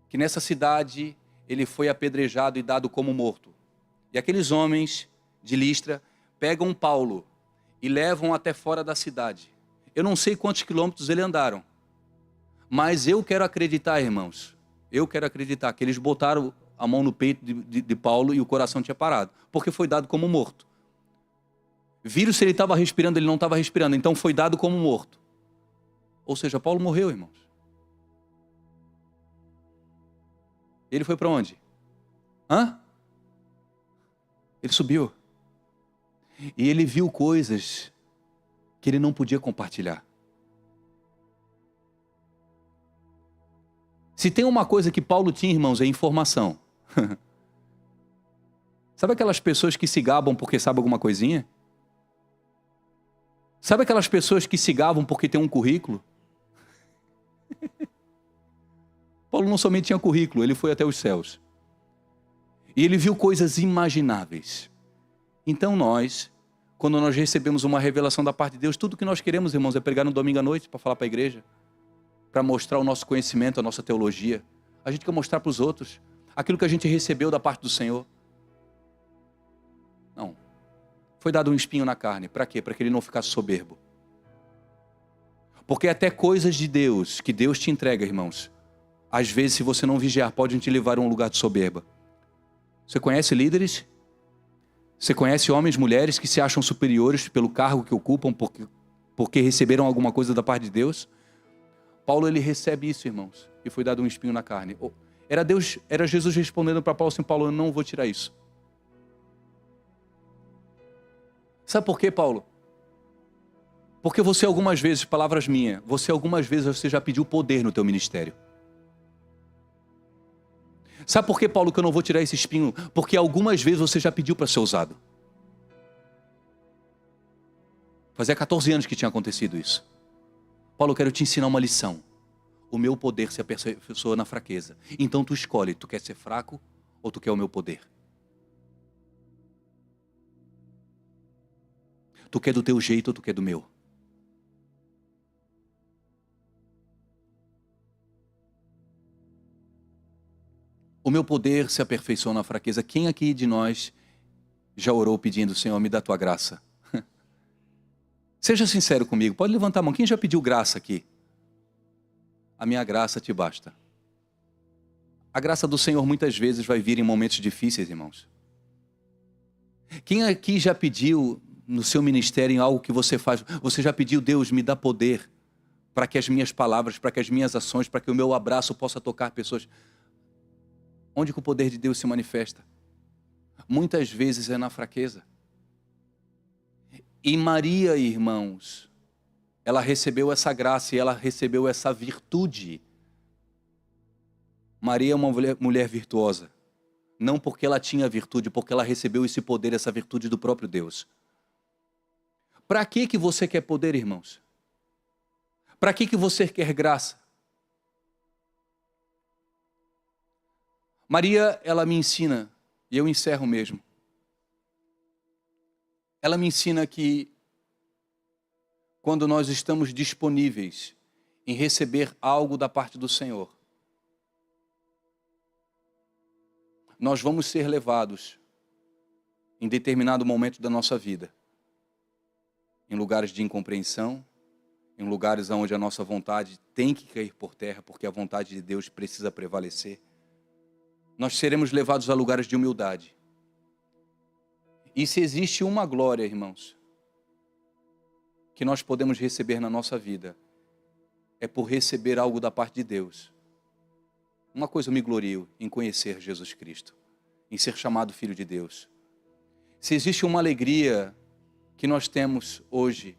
que nessa cidade ele foi apedrejado e dado como morto. E aqueles homens de Listra pegam Paulo e levam até fora da cidade. Eu não sei quantos quilômetros eles andaram, mas eu quero acreditar, irmãos, eu quero acreditar que eles botaram a mão no peito de Paulo e o coração tinha parado, porque foi dado como morto. Viram se ele estava respirando, ele não estava respirando, então foi dado como morto. Ou seja, Paulo morreu, irmãos. Ele foi para onde? Ele subiu. E ele viu coisas que ele não podia compartilhar. Se tem uma coisa que Paulo tinha, irmãos, é informação. Sabe aquelas pessoas que se gabam porque sabem alguma coisinha? Sabe aquelas pessoas que se gabam porque tem um currículo? Paulo não somente tinha currículo, ele foi até os céus. E ele viu coisas imagináveis. Então nós, quando nós recebemos uma revelação da parte de Deus, tudo que nós queremos, irmãos, é pregar no domingo à noite para falar para a igreja, para mostrar o nosso conhecimento, a nossa teologia. A gente quer mostrar para os outros aquilo que a gente recebeu da parte do Senhor. Não. Foi dado um espinho na carne. Para quê? Para que ele não ficasse soberbo. Porque até coisas de Deus, que Deus te entrega, irmãos, às vezes, se você não vigiar, podem te levar a um lugar de soberba. Você conhece líderes? Você conhece homens e mulheres que se acham superiores pelo cargo que ocupam, porque receberam alguma coisa da parte de Deus? Paulo, ele recebe isso, irmãos, e foi dado um espinho na carne. Era Jesus respondendo para Paulo assim: Paulo, eu não vou tirar isso. Sabe por quê, Paulo? Porque você algumas vezes, palavras minhas, você já pediu poder no teu ministério. Sabe por que, Paulo, que eu não vou tirar esse espinho? Porque algumas vezes você já pediu para ser usado. Fazia 14 anos que tinha acontecido isso. Paulo, eu quero te ensinar uma lição. O meu poder se aperfeiçoa na fraqueza. Então tu escolhe, tu quer ser fraco ou tu quer o meu poder? Tu quer do teu jeito ou tu quer do meu? O meu poder se aperfeiçoa na fraqueza. Quem aqui de nós já orou pedindo: Senhor, me dá tua graça? Seja sincero comigo, pode levantar a mão. Quem já pediu graça aqui? A minha graça te basta. A graça do Senhor muitas vezes vai vir em momentos difíceis, irmãos. Quem aqui já pediu no seu ministério, em algo que você faz, você já pediu: Deus, me dá poder para que as minhas palavras, para que as minhas ações, para que o meu abraço possa tocar pessoas? Onde que o poder de Deus se manifesta? Muitas vezes é na fraqueza. E Maria, irmãos, ela recebeu essa graça e ela recebeu essa virtude. Maria é uma mulher virtuosa. Não porque ela tinha virtude, porque ela recebeu esse poder, essa virtude do próprio Deus. Para que você quer poder, irmãos? Para que você quer graça? Maria, ela me ensina, e eu encerro mesmo. Ela me ensina que quando nós estamos disponíveis em receber algo da parte do Senhor, nós vamos ser levados em determinado momento da nossa vida, em lugares de incompreensão, em lugares onde a nossa vontade tem que cair por terra, porque a vontade de Deus precisa prevalecer. Nós seremos levados a lugares de humildade. E se existe uma glória, irmãos, que nós podemos receber na nossa vida, é por receber algo da parte de Deus. Uma coisa eu me glorio em conhecer Jesus Cristo, em ser chamado Filho de Deus. Se existe uma alegria que nós temos hoje,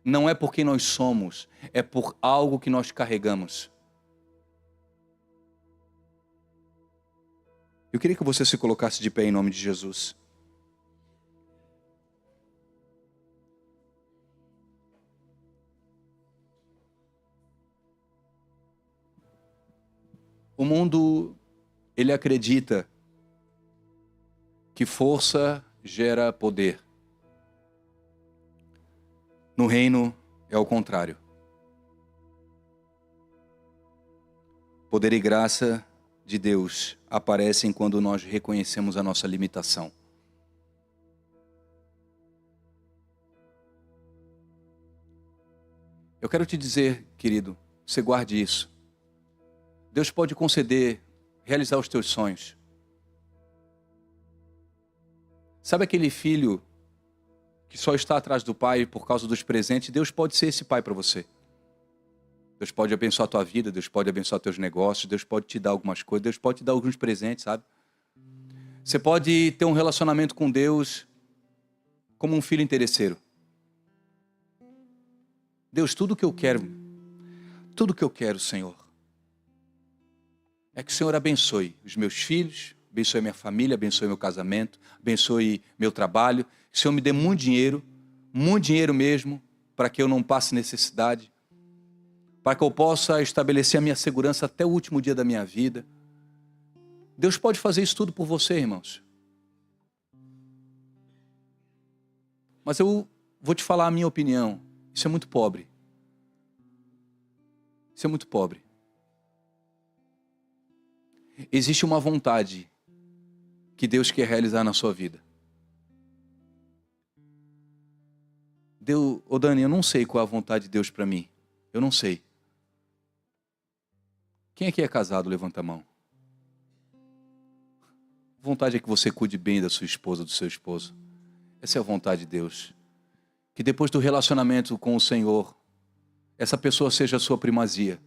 não é por quem nós somos, é por algo que nós carregamos. Eu queria que você se colocasse de pé em nome de Jesus. O mundo, ele acredita que força gera poder. No reino é o contrário. Poder e graça de Deus aparecem quando nós reconhecemos a nossa limitação. Eu quero te dizer, querido, você guarde isso. Deus pode conceder, realizar os teus sonhos. Sabe aquele filho que só está atrás do pai por causa dos presentes? Deus pode ser esse pai para você. Deus pode abençoar a tua vida, Deus pode abençoar teus negócios, Deus pode te dar algumas coisas, Deus pode te dar alguns presentes, sabe? Você pode ter um relacionamento com Deus como um filho interesseiro. Deus, tudo que eu quero, Senhor, é que o Senhor abençoe os meus filhos, abençoe minha família, abençoe meu casamento, abençoe meu trabalho. Que o Senhor me dê muito dinheiro mesmo, para que eu não passe necessidade, para que eu possa estabelecer a minha segurança até o último dia da minha vida. Deus pode fazer isso tudo por você, irmãos. Mas eu vou te falar a minha opinião. Isso é muito pobre. Isso é muito pobre. Existe uma vontade que Deus quer realizar na sua vida. Ô Dani, eu não sei qual é a vontade de Deus para mim. Eu não sei. Quem aqui é casado, levanta a mão. A vontade é que você cuide bem da sua esposa, do seu esposo. Essa é a vontade de Deus. Que depois do relacionamento com o Senhor, essa pessoa seja a sua primazia.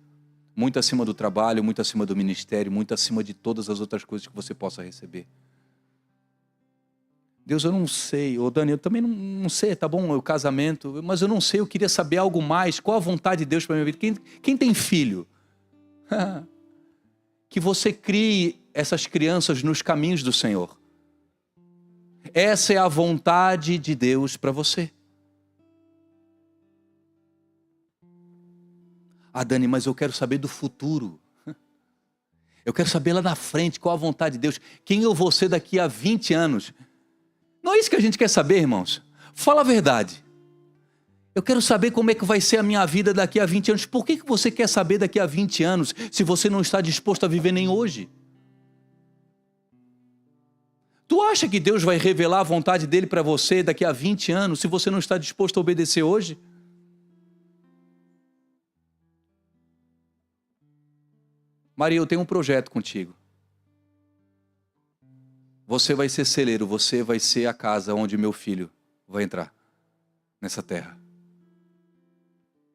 Muito acima do trabalho, muito acima do ministério, muito acima de todas as outras coisas que você possa receber. Deus, eu não sei. Ô Dani, eu também não sei, tá bom, o casamento, mas eu não sei, eu queria saber algo mais. Qual a vontade de Deus para a minha vida? Quem tem filho? Que você crie essas crianças nos caminhos do Senhor. Essa é a vontade de Deus para você. Ah, Dani, mas eu quero saber do futuro. Eu quero saber lá na frente qual a vontade de Deus. Quem eu vou ser daqui a 20 anos? Não é isso que a gente quer saber, irmãos. Fala a verdade. Eu quero saber como é que vai ser a minha vida daqui a 20 anos. Por que você quer saber daqui a 20 anos se você não está disposto a viver nem hoje? Tu acha que Deus vai revelar a vontade dele para você daqui a 20 anos se você não está disposto a obedecer hoje? Maria, eu tenho um projeto contigo. Você vai ser celeiro, você vai ser a casa onde meu filho vai entrar nessa terra.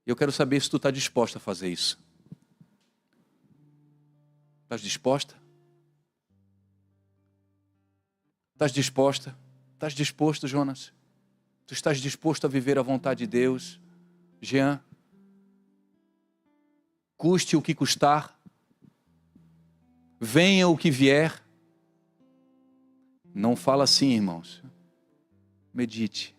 Eu quero saber se tu está disposta a fazer isso. Estás disposta? Estás disposta? Estás disposto, Jonas? Tu estás disposto a viver a vontade de Deus? Jean? Custe o que custar, venha o que vier. Não fala assim, irmãos. Medite.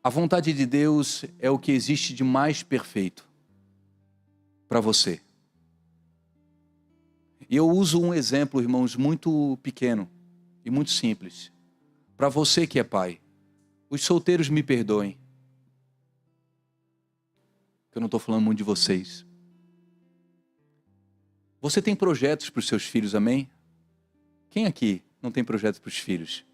A vontade de Deus é o que existe de mais perfeito para você. E eu uso um exemplo, irmãos, muito pequeno e muito simples. Para você que é pai, os solteiros me perdoem. Eu não estou falando muito de vocês. Você tem projetos para os seus filhos, amém? Quem aqui não tem projetos para os filhos?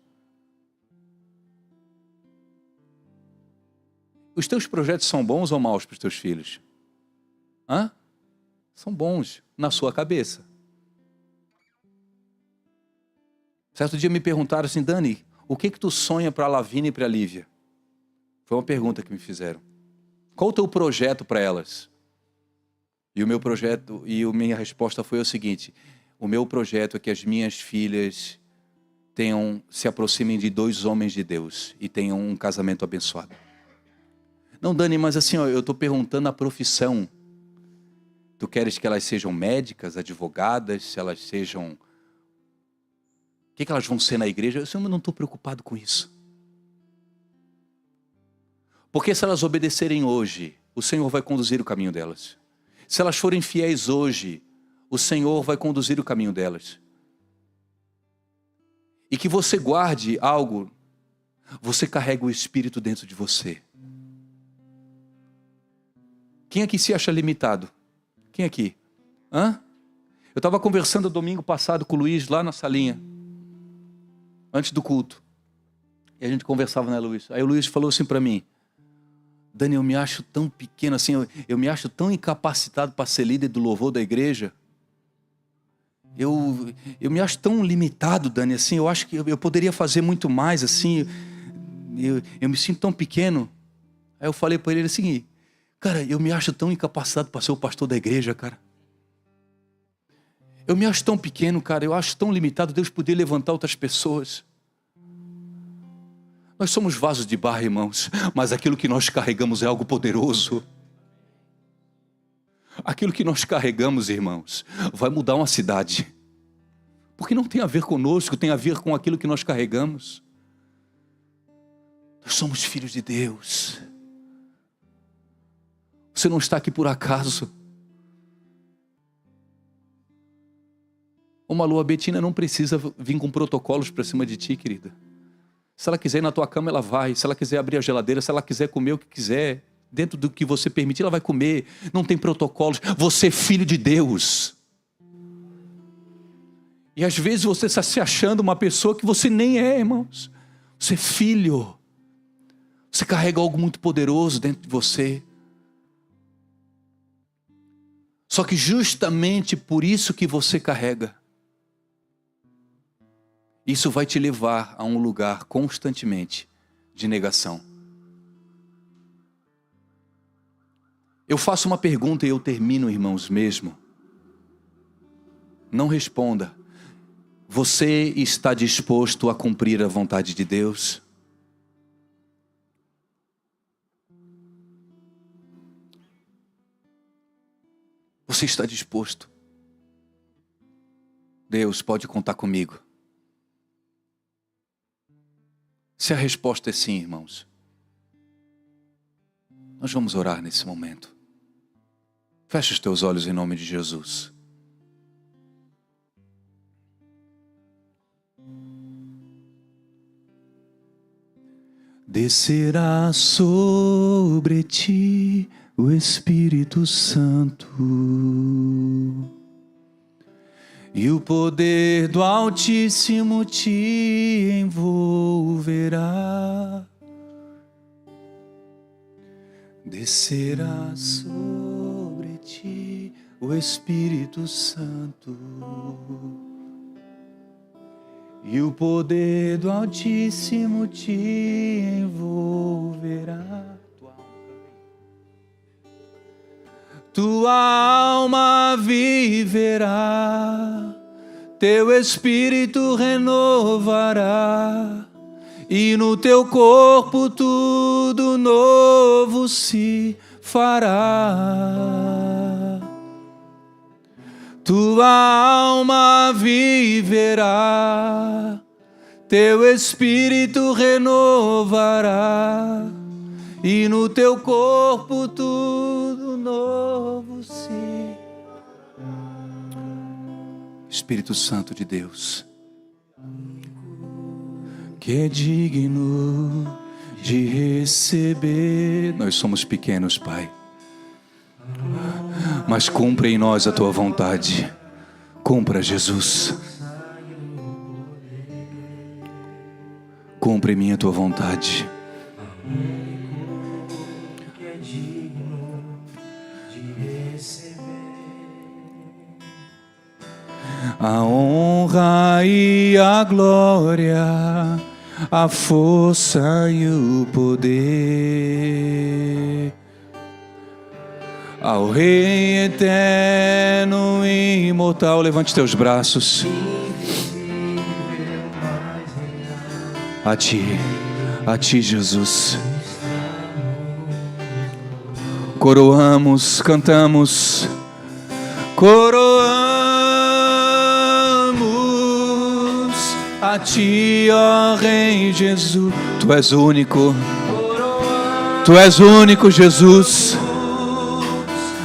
Os teus projetos são bons ou maus para os teus filhos? Hã? São bons na sua cabeça. Certo dia me perguntaram assim, Dani, o que tu sonha para a Lavínia e para a Lívia? Foi uma pergunta que me fizeram. Qual o teu projeto para elas? E o meu projeto, a minha resposta foi o seguinte: o meu projeto é que as minhas filhas se aproximem de 2 homens de Deus e tenham um casamento abençoado. Não, Dani, mas assim, ó, eu estou perguntando a profissão. Tu queres que elas sejam médicas, advogadas, se elas sejam... O que elas vão ser na igreja? Eu não estou preocupado com isso. Porque se elas obedecerem hoje, o Senhor vai conduzir o caminho delas. Se elas forem fiéis hoje, o Senhor vai conduzir o caminho delas. E que você guarde algo, você carrega o Espírito dentro de você. Quem aqui se acha limitado? Quem aqui? Hã? Eu estava conversando domingo passado com o Luiz lá na salinha, antes do culto. E a gente conversava, né, Luiz? Aí o Luiz falou assim para mim, Dani, eu me acho tão pequeno assim, eu me acho tão incapacitado para ser líder do louvor da igreja. Eu me acho tão limitado, Dani, assim, eu acho que eu poderia fazer muito mais, assim, eu me sinto tão pequeno. Aí eu falei para ele assim, cara, eu me acho tão incapacitado para ser o pastor da igreja, cara. Eu me acho tão pequeno, cara, eu acho tão limitado, Deus poder levantar outras pessoas. Nós somos vasos de barro, irmãos, mas aquilo que nós carregamos é algo poderoso. Aquilo que nós carregamos, irmãos, vai mudar uma cidade. Porque não tem a ver conosco, tem a ver com aquilo que nós carregamos. Nós somos filhos de Deus. Você não está aqui por acaso. Uma Lua Betina não precisa vir com protocolos para cima de ti, querida. Se ela quiser ir na tua cama, ela vai. Se ela quiser abrir a geladeira, se ela quiser comer o que quiser, dentro do que você permitir, ela vai comer. Não tem protocolos. Você é filho de Deus. E às vezes você está se achando uma pessoa que você nem é, irmãos. Você é filho. Você carrega algo muito poderoso dentro de você. Só que justamente por isso que você carrega, isso vai te levar a um lugar constantemente de negação. Eu faço uma pergunta e eu termino, irmãos, mesmo. Não responda. Você está disposto a cumprir a vontade de Deus? Você está disposto? Deus pode contar comigo. Se a resposta é sim, irmãos, nós vamos orar nesse momento. Feche os teus olhos em nome de Jesus. Descerá sobre ti o Espírito Santo, e o poder do Altíssimo te envolverá. Descerá sobre ti o Espírito Santo, e o poder do Altíssimo te envolverá. Tua alma viverá, teu espírito renovará, e no teu corpo tudo novo se fará. Tua alma viverá, teu espírito renovará, e no teu corpo tudo novo se Espírito Santo de Deus, que é digno de receber. Nós somos pequenos, Pai, mas cumpre em nós a tua vontade. Cumpra, Jesus. Cumpre em mim a tua vontade. A honra e a glória, a força e o poder, ao Rei eterno e imortal. Levante teus braços. A ti, Jesus. Coroamos, cantamos, coroamos a ti, ó Rei Jesus. Tu és único, tu és único, Jesus.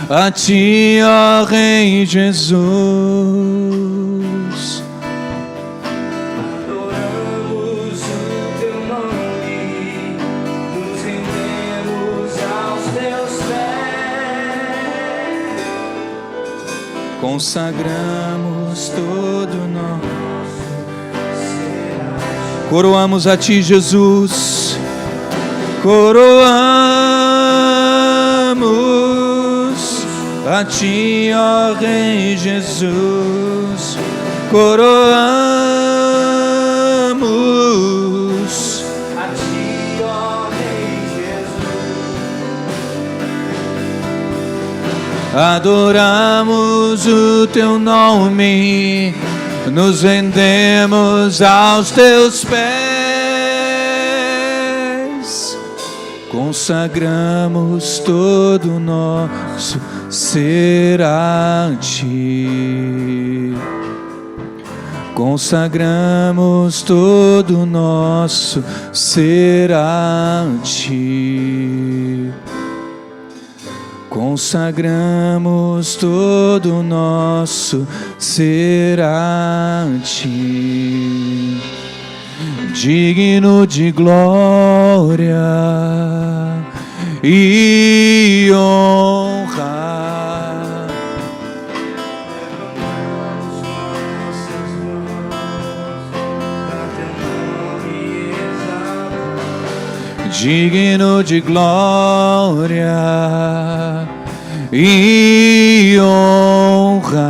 A ti, ó Rei Jesus. Adoramos o teu nome, nos rendemos aos teus pés. Consagramos todo nosso. Coroamos a ti, Jesus. Coroamos a ti, ó Rei Jesus. Coroamos A ti, ó Rei Jesus. adoramos o teu nome, nos rendemos aos teus pés, consagramos todo o nosso ser a ti. Consagramos todo o nosso ser a ti. Consagramos todo o nosso ser a ti, digno de glória e honra. Digno de glória e honra,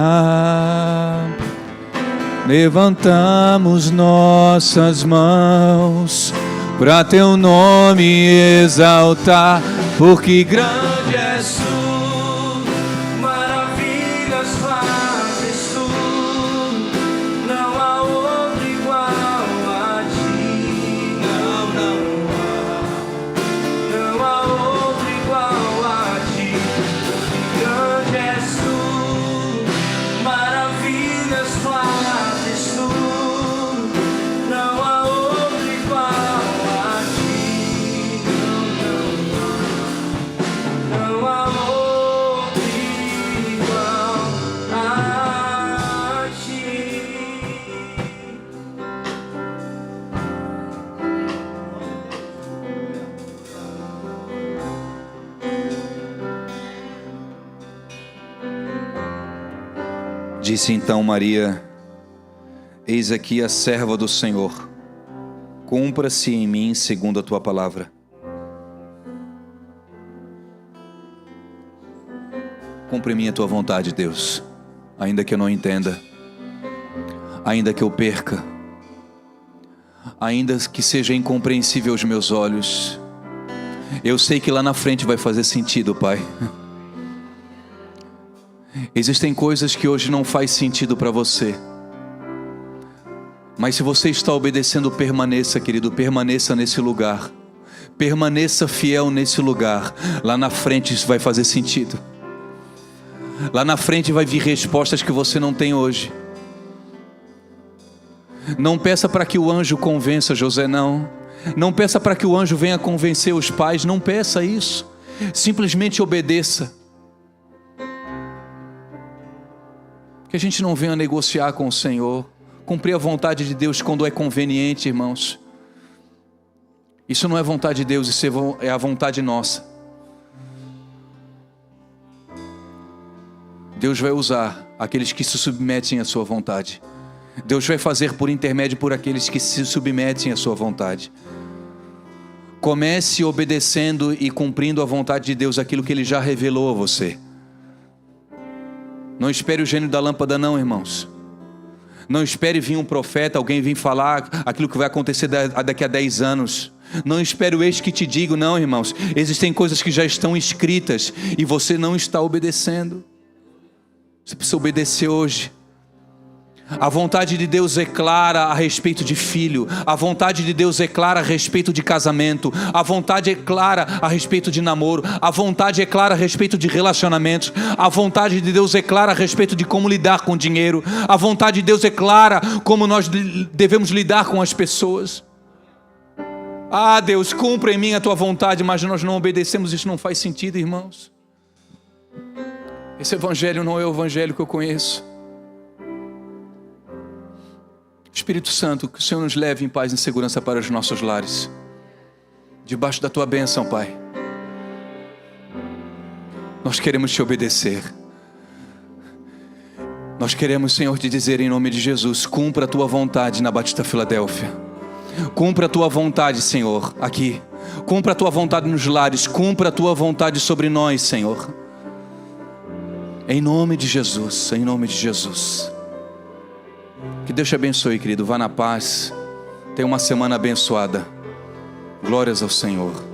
levantamos nossas mãos para teu nome exaltar, porque grande és tu, Maravilhas fazes tu, não há outro igual a ti. Não há outro igual a ti. Grande és tu, maravilhas fazes tu, não há outro igual a ti. Não há outro igual a ti. Disse então Maria: eis aqui a serva do Senhor, cumpra-se em mim segundo a tua palavra. Cumpre em mim a tua vontade, Deus, ainda que eu não entenda, ainda que eu perca, ainda que seja incompreensível aos meus olhos. Eu sei que lá na frente vai fazer sentido, Pai. Existem coisas que hoje não faz sentido para você, mas se você está obedecendo, permaneça, querido, permaneça nesse lugar, permaneça fiel nesse lugar. Lá na frente isso vai fazer sentido. Lá na frente vai vir respostas que você não tem hoje. Não peça para que o anjo convença José, não. Não peça para que o anjo venha convencer os pais, não peça isso. Simplesmente obedeça. Que a gente não venha negociar com o Senhor. Cumprir a vontade de Deus quando é conveniente, irmãos. Isso não é vontade de Deus, isso é a vontade nossa. Deus vai usar aqueles que se submetem à sua vontade. Deus vai fazer por intermédio por aqueles que se submetem à sua vontade. Comece obedecendo e cumprindo a vontade de Deus, aquilo que Ele já revelou a você. Não espere o gênio da lâmpada não, irmãos. Não espere vir um profeta, alguém vir falar aquilo que vai acontecer daqui a 10 anos. Não espere o ex que te digo, não, irmãos. Existem coisas que já estão escritas e você não está obedecendo. Você precisa obedecer hoje. A vontade de Deus é clara a respeito de filho. A vontade de Deus é clara a respeito de casamento. A vontade é clara a respeito de namoro. A vontade é clara a respeito de relacionamentos. A vontade de Deus é clara a respeito de como lidar com dinheiro. A vontade de Deus é clara como nós devemos lidar com as pessoas. Ah, Deus, cumpra em mim a tua vontade, mas nós não obedecemos. Isso não faz sentido, irmãos. Esse evangelho não é o evangelho que eu conheço. Espírito Santo, que o Senhor nos leve em paz e em segurança para os nossos lares. Debaixo da tua bênção, Pai. Nós queremos te obedecer. Nós queremos, Senhor, te dizer em nome de Jesus: cumpra a tua vontade na Batista Filadélfia. Cumpra a tua vontade, Senhor, aqui. Cumpra a tua vontade nos lares. Cumpra a tua vontade sobre nós, Senhor. Em nome de Jesus, em nome de Jesus. Que Deus te abençoe, querido. Vá na paz. Tenha uma semana abençoada. Glórias ao Senhor.